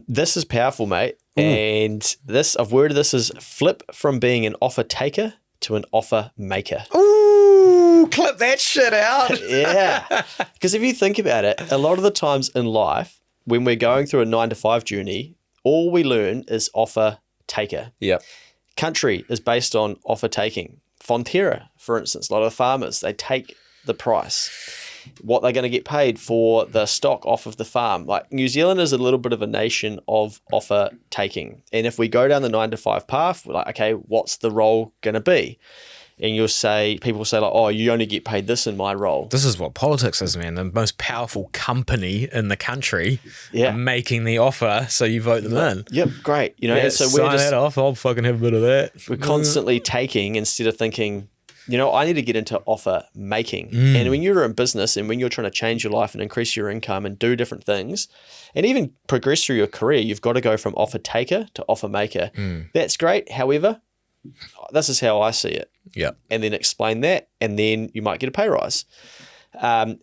This is powerful, mate. And I've worded this as flip from being an offer taker to an offer maker. Ooh, clip that shit out. Yeah. Because if you think about it, a lot of the times in life, when we're going through a 9-to-5 journey, all we learn is offer taker. Yep. Country is based on offer taking. Fonterra, for instance, a lot of the farmers, they take the price, what they're going to get paid for the stock off of the farm. Like, New Zealand is a little bit of a nation of offer taking. And if we go down the 9-to-5 path, we're like, okay, what's the role going to be? And people say like, oh, you only get paid this in my role. This is what politics is, man. The most powerful company in the country are making the offer, so you vote them in. Yep, great. And so sign that off, I'll fucking have a bit of that. We're constantly taking instead of thinking, I need to get into offer making. And when you're in business and when you're trying to change your life and increase your income and do different things and even progress through your career, you've got to go from offer taker to offer maker. That's great. However, this is how I see it. Yeah. And then explain that, and then you might get a pay rise.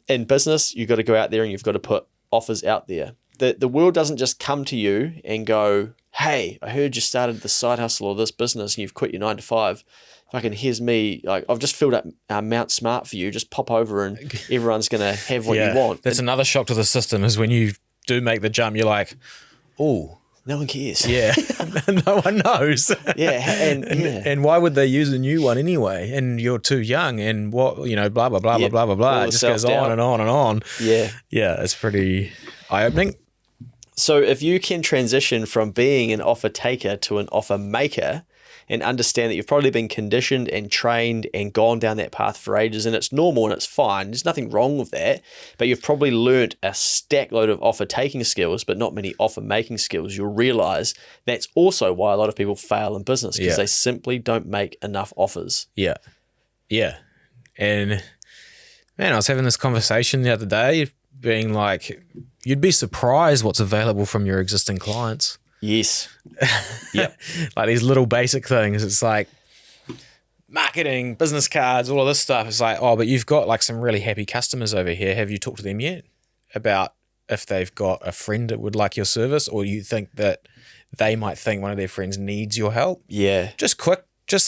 In business, you've got to go out there and you've got to put offers out there. The world doesn't just come to you and go, hey, I heard you started this side hustle or this business and you've quit your 9-to-5. Fucking here's me. Like, I've just filled up Mount Smart for you. Just pop over and everyone's going to have what you want. That's another shock to the system is when you do make the jump, you're like, oh. No one cares. Yeah. No one knows. Yeah. And why would they use a new one anyway? And you're too young and what, blah, blah, blah, blah, blah, blah, blah. It just goes on and on and on. Yeah. Yeah. It's pretty eye-opening. So if you can transition from being an offer taker to an offer maker and understand that you've probably been conditioned and trained and gone down that path for ages, and it's normal and it's fine. There's nothing wrong with that, but you've probably learnt a stack load of offer taking skills, but not many offer making skills. You'll realize that's also why a lot of people fail in business because they simply don't make enough offers. Yeah. Yeah. And man, I was having this conversation the other day being like, you'd be surprised what's available from your existing clients. Yes. Yep. Like these little basic things. It's like marketing, business cards, all of this stuff. It's like, oh, but you've got like some really happy customers over here. Have you talked to them yet about if they've got a friend that would like your service, or you think that they might think one of their friends needs your help? Yeah. Just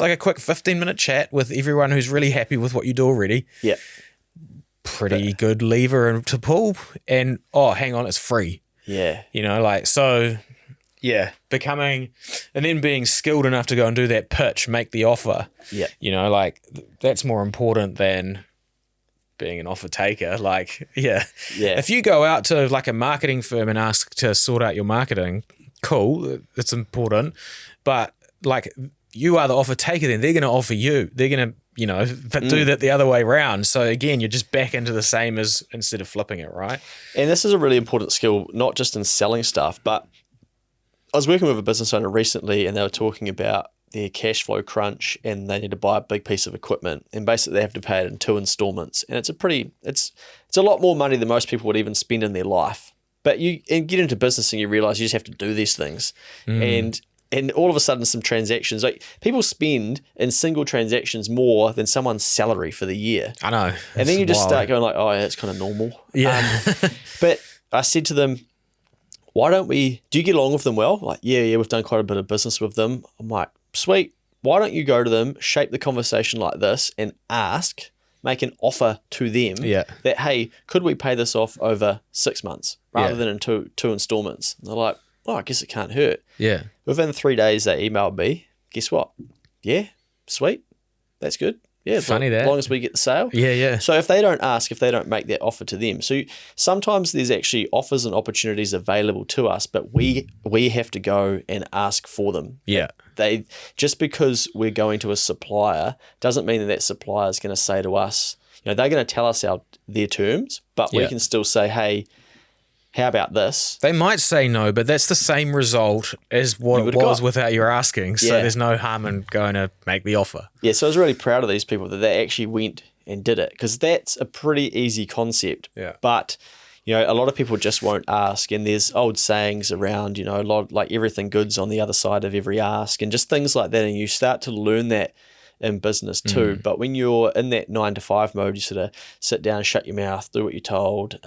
like a quick 15-minute chat with everyone who's really happy with what you do already. Yeah. Pretty good lever to pull. And, oh, hang on, it's free. Yeah. So... Yeah, becoming and then being skilled enough to go and do that pitch, make the offer. Yeah. That's more important than being an offer taker. Yeah. If you go out to like a marketing firm and ask to sort out your marketing, cool, it's important. But like you are the offer taker, then they're going to offer you. They're going to, but do that the other way around. So again, you're just back into the same as instead of flipping it, right? And this is a really important skill, not just in selling stuff, but I was working with a business owner recently and they were talking about their cash flow crunch and they need to buy a big piece of equipment and basically they have to pay it in 2 installments. And it's a lot more money than most people would even spend in their life. But you get into business and you realize you just have to do these things. And all of a sudden some transactions, like people spend in single transactions more than someone's salary for the year. I know. And then you just start going like, oh yeah, it's kind of normal. Yeah. But I said to them, do you get along with them well? Like, yeah, we've done quite a bit of business with them. I'm like, sweet. Why don't you go to them, shape the conversation like this and make an offer to them that, hey, could we pay this off over 6 months rather than in two installments? And they're like, oh, I guess it can't hurt. Yeah. Within 3 days, they emailed me. Guess what? Yeah, sweet. That's good. Yeah, funny as long as we get the sale. Yeah. So if they don't ask, if they don't make that offer to them, so sometimes there's actually offers and opportunities available to us, but we have to go and ask for them. Yeah. Just because we're going to a supplier doesn't mean that supplier is going to say to us, they're going to tell us their terms, but we can still say, hey, how about this? They might say no, but that's the same result as what it was without your asking. So there's no harm in going to make the offer. Yeah, so I was really proud of these people that they actually went and did it, because that's a pretty easy concept. Yeah. But, you know, a lot of people just won't ask, and there's old sayings around, you know, a lot like everything good's on the other side of every ask, and just things like that. And you start to learn that in business too. But when you're in that 9 to 5 mode, you sort of sit down, shut your mouth, do what you're told,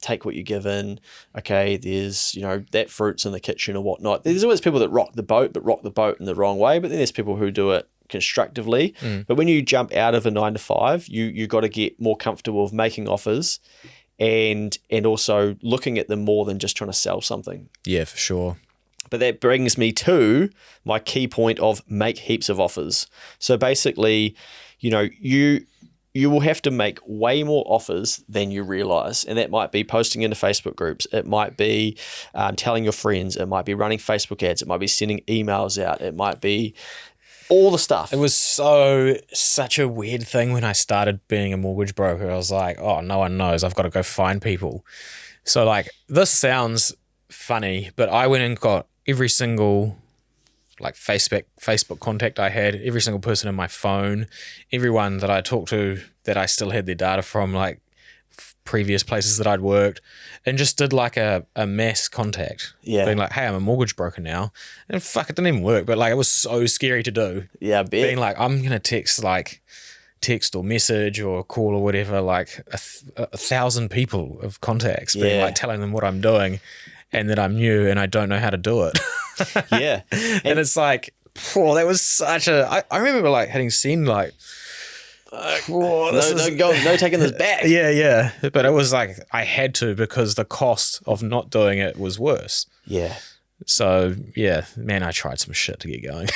take what you're given. Okay, there's, you know, that fruit's in the kitchen or whatnot. There's always people that rock the boat, but rock the boat in the wrong way. But then there's people who do it constructively. But when you jump out of a 9 to 5, you got to get more comfortable of making offers and also looking at them more than just trying to sell something. Yeah, for sure. But that brings me to my key point of make heaps of offers. So basically, you know, you will have to make way more offers than you realize. And that might be posting into Facebook groups. It might be telling your friends. It might be running Facebook ads. It might be sending emails out. It might be all the stuff. It was such a weird thing when I started being a mortgage broker. I was like, oh, no one knows. I've got to go find people. So like, this sounds funny, but I went and got every single like Facebook contact I had, every single person in my phone, everyone that I talked to that I still had their data from, like previous places that I'd worked, and just did like a mass contact. Yeah. Being like, hey, I'm a mortgage broker now. And fuck, it didn't even work, but like it was so scary to do. Yeah, I bet. Being like, I'm going to text or message or call or whatever, like a 1,000 people of contacts, being like telling them what I'm doing and that I'm new and I don't know how to do it. Yeah. And it's like, oh, that was such a, I remember like having seen like, no taking this back. Yeah. But it was like, I had to, because the cost of not doing it was worse. Yeah. So yeah, man, I tried some shit to get going.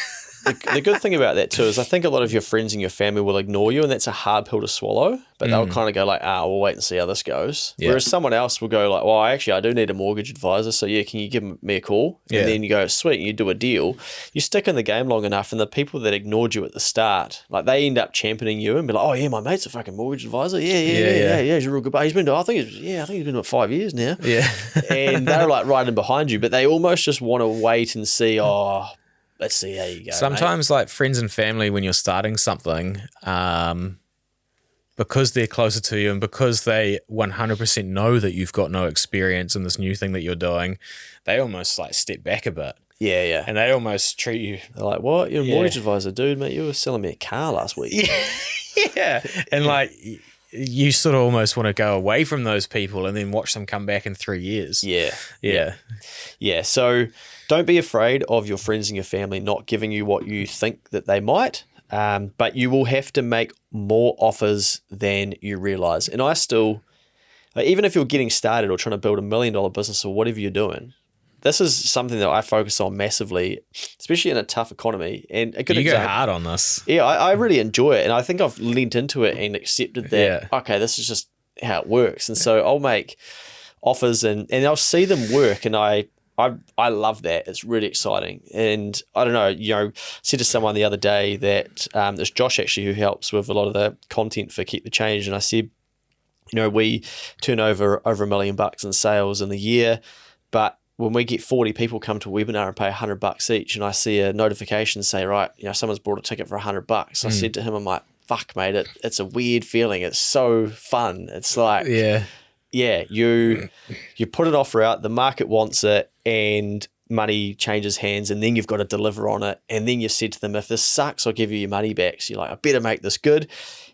The good thing about that too is I think a lot of your friends and your family will ignore you, and that's a hard pill to swallow, but they'll kind of go like, we'll wait and see how this goes. Yeah. Whereas someone else will go like, well, actually, I do need a mortgage advisor, so yeah, can you give me a call? Yeah. And then you go, sweet, and you do a deal. You stick in the game long enough, and the people that ignored you at the start, like they end up championing you and be like, oh yeah, my mate's a fucking mortgage advisor. Yeah, he's a real good, he's been, I think he's been about 5 years now. Yeah. And they're like riding behind you, but they almost just want to wait and see, let's see how you go. Sometimes, like friends and family, when you're starting something, because they're closer to you and because they 100% know that you've got no experience in this new thing that you're doing, they almost like step back a bit. Yeah. And they almost treat you. They're like, what? You're a mortgage advisor, dude, mate. You were selling me a car last week. Yeah. And like, you sort of almost want to go away from those people and then watch them come back in 3 years. Yeah. So don't be afraid of your friends and your family not giving you what you think that they might, but you will have to make more offers than you realize. And I still, even if you're getting started or trying to build $1 million business or whatever you're doing, this is something that I focus on massively, especially in a tough economy. And a good example, go hard on this. Yeah, I really enjoy it. And I think I've leaned into it and accepted that, okay, this is just how it works. And so I'll make offers and I'll see them work. And I love that. It's really exciting. And I don't know, said to someone the other day that there's Josh actually who helps with a lot of the content for Keep the Change. And I said, we turn over $1 million in sales in the year, but when we get 40 people come to a webinar and pay $100 each, and I see a notification say, right, someone's bought a ticket for $100. I said to him, I'm like, fuck, mate, it's a weird feeling. It's so fun. It's like, you put an offer out, the market wants it, and money changes hands, and then you've got to deliver on it. And then you said to them, if this sucks, I'll give you your money back. So you're like, I better make this good.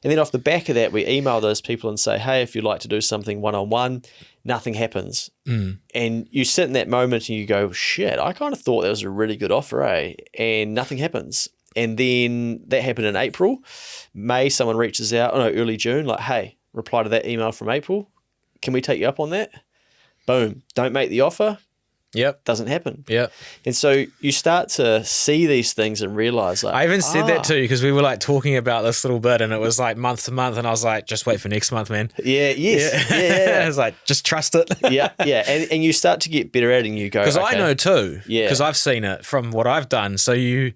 And then off the back of that, we email those people and say, hey, if you'd like to do something one-on-one, nothing happens. And you sit in that moment and you go, shit, I kind of thought that was a really good offer, and nothing happens. And then that happened in April. May, someone reaches out, early June, like, hey, reply to that email from April. Can we take you up on that? Boom. Don't make the offer. Yep. Doesn't happen. Yep. And so you start to see these things and realize like, I even said that too, because we were like talking about this little bit and it was like month to month and I was like, just wait for next month, man. Yeah. I was like, just trust it. Yeah. And you start to get better at it and you go, because okay. I know too. Yeah. Because I've seen it from what I've done. So you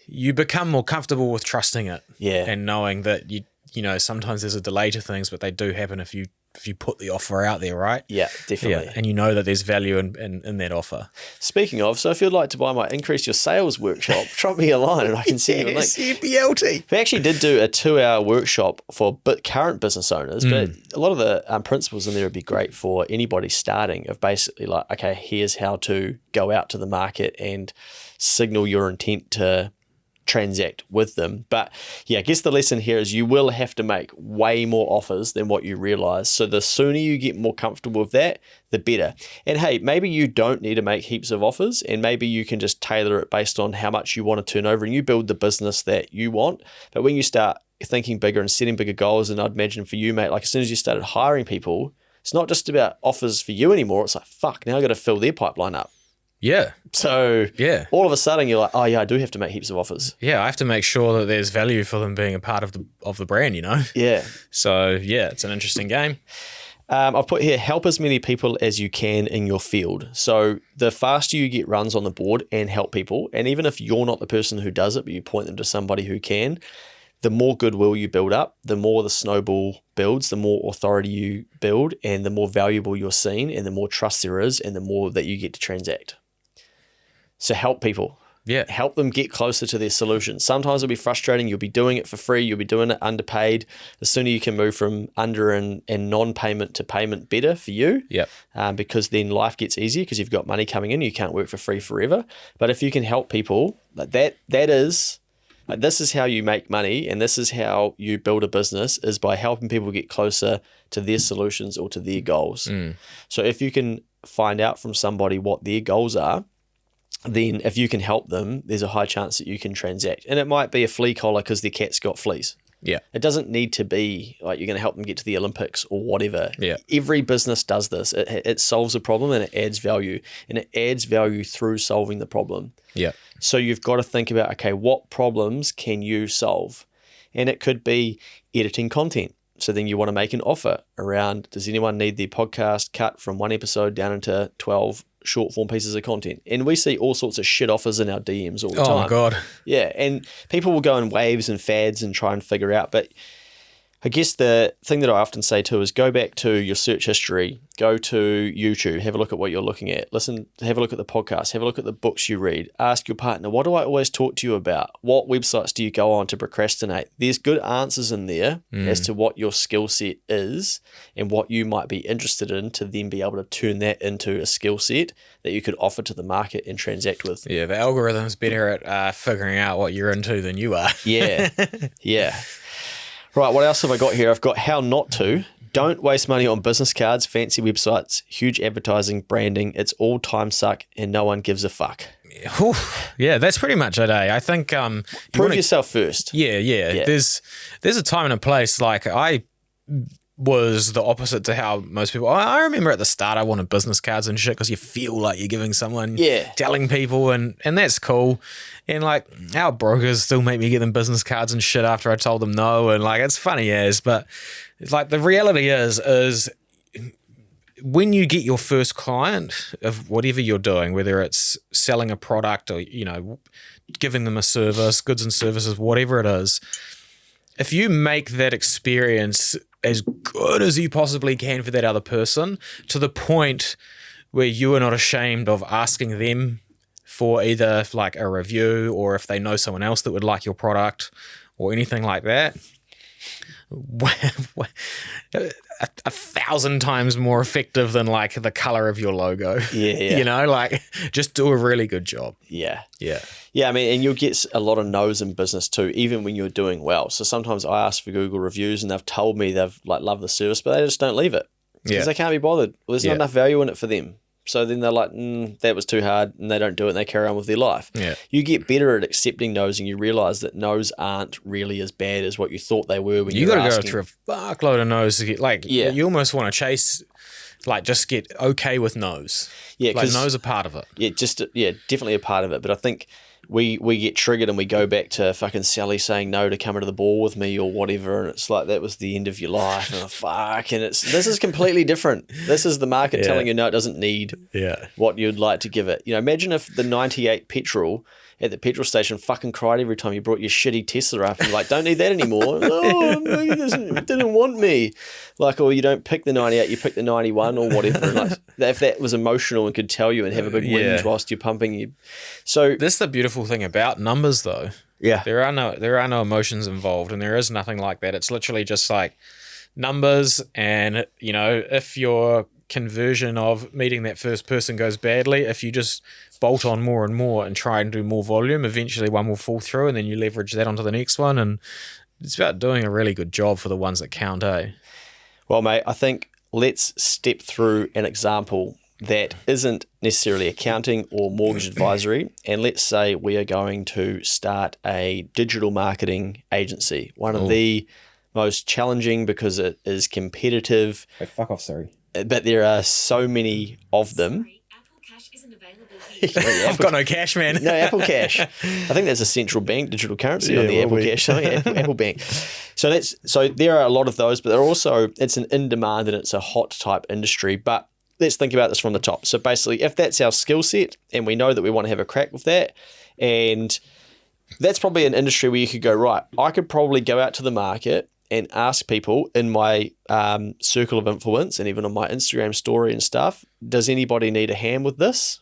become more comfortable with trusting it. Yeah. And knowing that you know, sometimes there's a delay to things, but they do happen if you if you put the offer out there, right? Yeah, definitely. Yeah, and you know that there's value in that offer. Speaking of, so if you'd like to buy my Increase Your Sales workshop, drop me a line and I can send you a link. CBLT. We actually did do a 2-hour workshop for current business owners, but a lot of the principles in there would be great for anybody starting, of basically like, okay, here's how to go out to the market and signal your intent to transact with them. But yeah, I guess the lesson here is you will have to make way more offers than what you realize. So the sooner you get more comfortable with that, the better. And hey, maybe you don't need to make heaps of offers, and maybe you can just tailor it based on how much you want to turn over and you build the business that you want. But when you start thinking bigger and setting bigger goals, and I'd imagine for you, mate, like as soon as you started hiring people, it's not just about offers for you anymore. It's like, fuck, now I got to fill their pipeline up. Yeah. So Yeah. all of a sudden you're like, oh yeah, I do have to make heaps of offers. Yeah, I have to make sure that there's value for them being a part of the brand, you know? Yeah. So yeah, it's an interesting game. I've put here, help as many people as you can in your field. So the faster you get runs on the board and help people, and even if you're not the person who does it, but you point them to somebody who can, the more goodwill you build up, the more the snowball builds, the more authority you build, and the more valuable you're seen, and the more trust there is, and the more that you get to transact. So help people. Yeah. Help them get closer to their solution. Sometimes it'll be frustrating. You'll be doing it for free. You'll be doing it underpaid. The sooner you can move from under and non-payment to payment, better for you. Yep. Because then life gets easier because you've got money coming in. You can't work for free forever. But if you can help people, like that is, like this is how you make money, and this is how you build a business, is by helping people get closer to their solutions or to their goals. So if you can find out from somebody what their goals are, then if you can help them, there's a high chance that you can transact. And it might be a flea collar because their cat's got fleas. Yeah. It doesn't need to be like you're going to help them get to the Olympics or whatever. Yeah. Every business does this. It solves a problem and it adds value. And it adds value through solving the problem. Yeah. So you've got to think about, okay, what problems can you solve? And it could be editing content. So then you want to make an offer around, does anyone need their podcast cut from one episode down into 12 short form pieces of content? And we see all sorts of shit offers in our DMs all the time. Oh my God. Yeah. And people will go in waves and fads and try and figure out. But I guess the thing that I often say too is go back to your search history, go to YouTube, have a look at what you're looking at, have a look at the podcast, have a look at the books you read, ask your partner, what do I always talk to you about? What websites do you go on to procrastinate? There's good answers in there as to what your skill set is and what you might be interested in, to then be able to turn that into a skill set that you could offer to the market and transact with. Yeah, the algorithm's better at figuring out what you're into than you are. Yeah. Yeah. Right, what else have I got here? I've got how not to. Don't waste money on business cards, fancy websites, huge advertising, branding. It's all time suck and no one gives a fuck. Yeah, that's pretty much it, eh? I think Prove yourself first. Yeah. There's a time and a place. Like I was the opposite to how most people. I remember at the start I wanted business cards and shit because you feel like you're giving someone, telling people, and that's cool. And like our brokers still make me get them business cards and shit after I told them no, and like it's funny as, but it's like the reality is when you get your first client of whatever you're doing, whether it's selling a product or giving them a service, goods and services, whatever it is, if you make that experience as good as you possibly can for that other person, to the point where you are not ashamed of asking them for either like a review or if they know someone else that would like your product or anything like that, a 1,000 times more effective than like the color of your logo. Yeah. Like just do a really good job. Yeah. Yeah, I mean, and you'll get a lot of no's in business too, even when you're doing well. So sometimes I ask for Google reviews and they've told me they've like loved the service, but they just don't leave it because they can't be bothered. Well, there's not enough value in it for them. So then they're like, that was too hard, and they don't do it and they carry on with their life. Yeah. You get better at accepting no's and you realize that no's aren't really as bad as what you thought they were when you were asking. You got to go through a fuckload of no's to get, like, you almost want to chase, like, just get okay with no's. Yeah. Like, no's a part of it. Yeah, definitely a part of it. But I think we get triggered and we go back to fucking Sally saying no to come into the ball with me or whatever, and it's like that was the end of your life, and fuck, and this is completely different. This is the market telling you no, it doesn't need what you'd like to give it. Imagine if the 98 petrol at the petrol station fucking cried every time you brought your shitty Tesla up and you're like, don't need that anymore. Oh, it didn't want me. Like, or you don't pick the 98, you pick the 91 or whatever. And like, if that was emotional and could tell you and have a big whinge whilst you're pumping you. So this is the beautiful thing about numbers though. Yeah. There are no emotions involved, and there is nothing like that. It's literally just like numbers, and you know, if your conversion of meeting that first person goes badly, if you just bolt on more and more and try and do more volume, eventually one will fall through, and then you leverage that onto the next one, and it's about doing a really good job for the ones that count, eh? Well, mate, I think let's step through an example that isn't necessarily accounting or mortgage advisory. And let's say we are going to start a digital marketing agency. One of the most challenging because it is competitive. Hey, fuck off, sorry. But there are so many of them. Apple Cash isn't available here. I've got no cash, man. No, Apple Cash. I think that's a central bank digital currency on the Apple Cash. Apple Bank. So there are a lot of those, but they're also, it's an in-demand and it's a hot type industry. But let's think about this from the top. So basically, if that's our skill set and we know that we want to have a crack with that, and that's probably an industry where you could go, right, I could probably go out to the market and ask people in my circle of influence and even on my Instagram story and stuff, does anybody need a hand with this?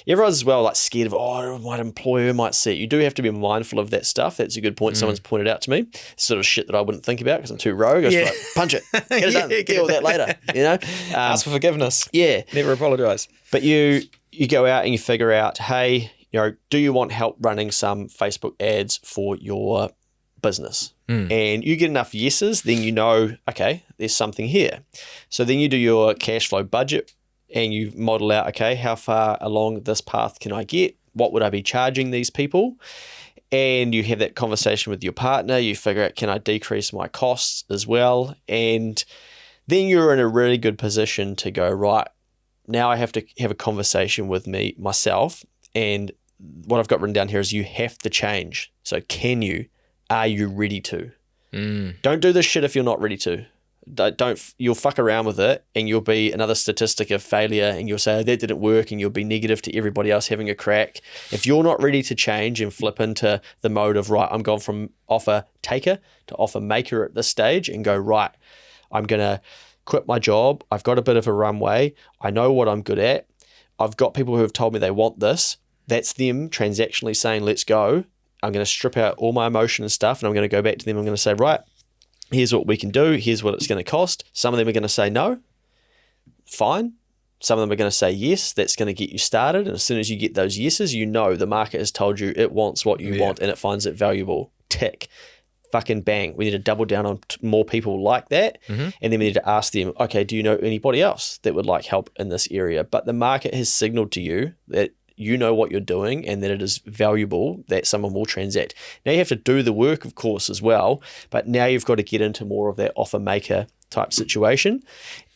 Everyone's as well like scared of, my employer might see it. You do have to be mindful of that stuff. That's a good point. Someone's pointed out to me. It's sort of shit that I wouldn't think about because I'm too rogue. I was like, punch it, get it done, deal with that later. You know, Ask for forgiveness. Yeah, never apologize. But you go out and you figure out, hey, you know, do you want help running some Facebook ads for your business? And you get enough yeses, then you know, okay, there's something here. So then you do your cash flow budget and you model out, okay, how far along this path can I get? What would I be charging these people? And you have that conversation with your partner. You figure out, can I decrease my costs as well? And then you're in a really good position to go, right, now I have to have a conversation with myself. And what I've got written down here is you have to change. So can you? Are you ready to? Don't do this shit if you're not ready to. You'll fuck around with it and you'll be another statistic of failure and you'll say, that didn't work, and you'll be negative to everybody else having a crack. If you're not ready to change and flip into the mode of, right, I'm going from offer taker to offer maker at this stage and go, right, I'm going to quit my job. I've got a bit of a runway. I know what I'm good at. I've got people who have told me they want this. That's them transactionally saying, let's go. I'm going to strip out all my emotion and stuff, and I'm going to go back to them. I'm going to say, right, here's what we can do. Here's what it's going to cost. Some of them are going to say no. Fine. Some of them are going to say yes. That's going to get you started. And as soon as you get those yeses, you know the market has told you it wants what you want and it finds it valuable. Tick. Fucking bang. We need to double down on more people like that. And then we need to ask them, okay, do you know anybody else that would like help in this area? But the market has signaled to you that you know what you're doing and that it is valuable, that someone will transact. Now you have to do the work, of course, as well, but now you've got to get into more of that offer maker type situation,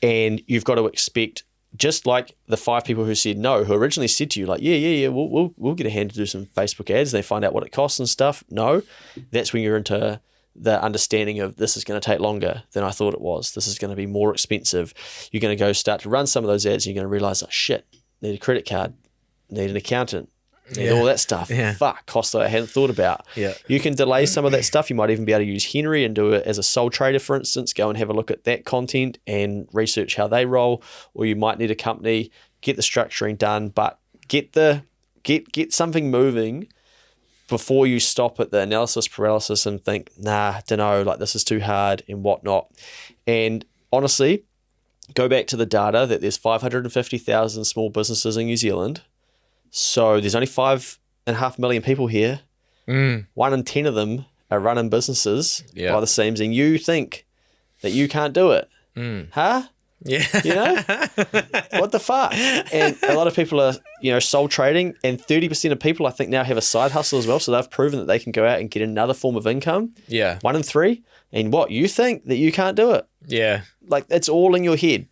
and you've got to expect, just like the 5 people who said no, who originally said to you like, yeah, we'll get a hand to do some Facebook ads, and they find out what it costs and stuff. No, that's when you're into the understanding of, this is going to take longer than I thought it was. This is going to be more expensive. You're going to go start to run some of those ads, and you're going to realize, oh shit, need a credit card, need an accountant, need all that stuff. Fuck, costs that I hadn't thought about. You can delay some of that stuff. You might even be able to use Henry and do it as a sole trader, for instance. Go and have a look at that content and research how they roll. Or you might need a company, get the structuring done, but get something moving before you stop at the analysis paralysis and think, nah, don't know, like this is too hard and whatnot. And honestly, go back to the data that there's 550,000 small businesses in New Zealand. So there's only 5.5 million people here. 1 in 10 of them are running businesses by the seams, and you think that you can't do it. Huh? Yeah. You know? What the fuck? And a lot of people are, sole trading, and 30% of people I think now have a side hustle as well. So they've proven that they can go out and get another form of income. 1 in 3. And what, you think that you can't do it? Like, it's all in your head.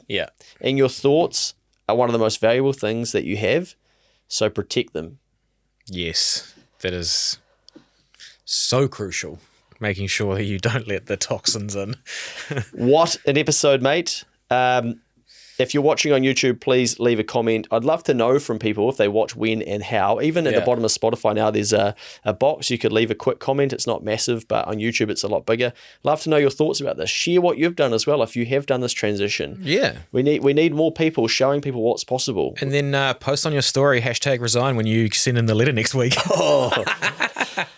And your thoughts are one of the most valuable things that you have. So protect them. Yes, that is so crucial. Making sure that you don't let the toxins in. What an episode, mate. If you're watching on YouTube, please leave a comment. I'd love to know from people if they watch when and how. Even at the bottom of Spotify now, there's a box. You could leave a quick comment. It's not massive, but on YouTube, it's a lot bigger. Love to know your thoughts about this. Share what you've done as well if you have done this transition. Yeah. We need more people showing people what's possible. And then post on your story, #resign when you send in the letter next week.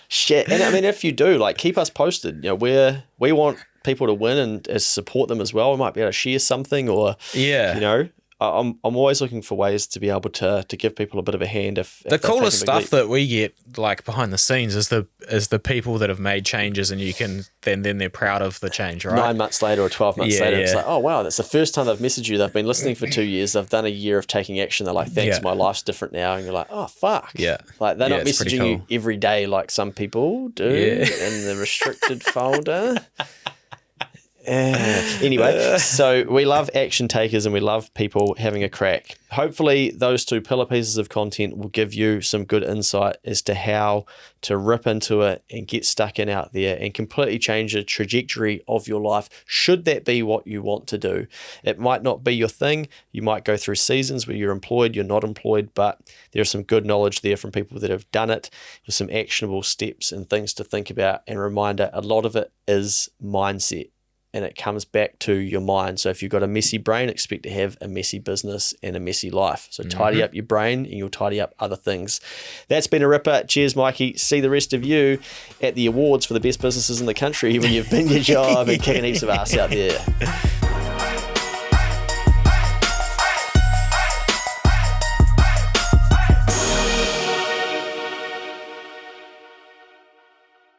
Shit. And I mean, if you do, like, keep us posted. You know, we want people to win and support them as well. We might be able to share something or, you know, I'm always looking for ways to be able to give people a bit of a hand. If the coolest stuff that we get, like behind the scenes, is the people that have made changes, and you can then they're proud of the change, right? 9 months later or 12 months later, it's like, oh wow, that's the first time they've messaged you. They've been listening for 2 years. They've done a year of taking action. They're like, thanks, my life's different now. And you're like, oh fuck, like they're not messaging you every day like some people do in the restricted folder. Anyway, so we love action takers and we love people having a crack. Hopefully those 2 pillar pieces of content will give you some good insight as to how to rip into it and get stuck in out there and completely change the trajectory of your life, should that be what you want to do. It might not be your thing. You might go through seasons where you're employed, you're not employed, but there's some good knowledge there from people that have done it. There's some actionable steps and things to think about, and reminder, a lot of it is mindset. And it comes back to your mind. So if you've got a messy brain, expect to have a messy business and a messy life. So tidy up your brain and you'll tidy up other things. That's been a ripper. Cheers, Mikey. See the rest of you at the awards for the best businesses in the country when you've been your job and kicking heaps of ass out there.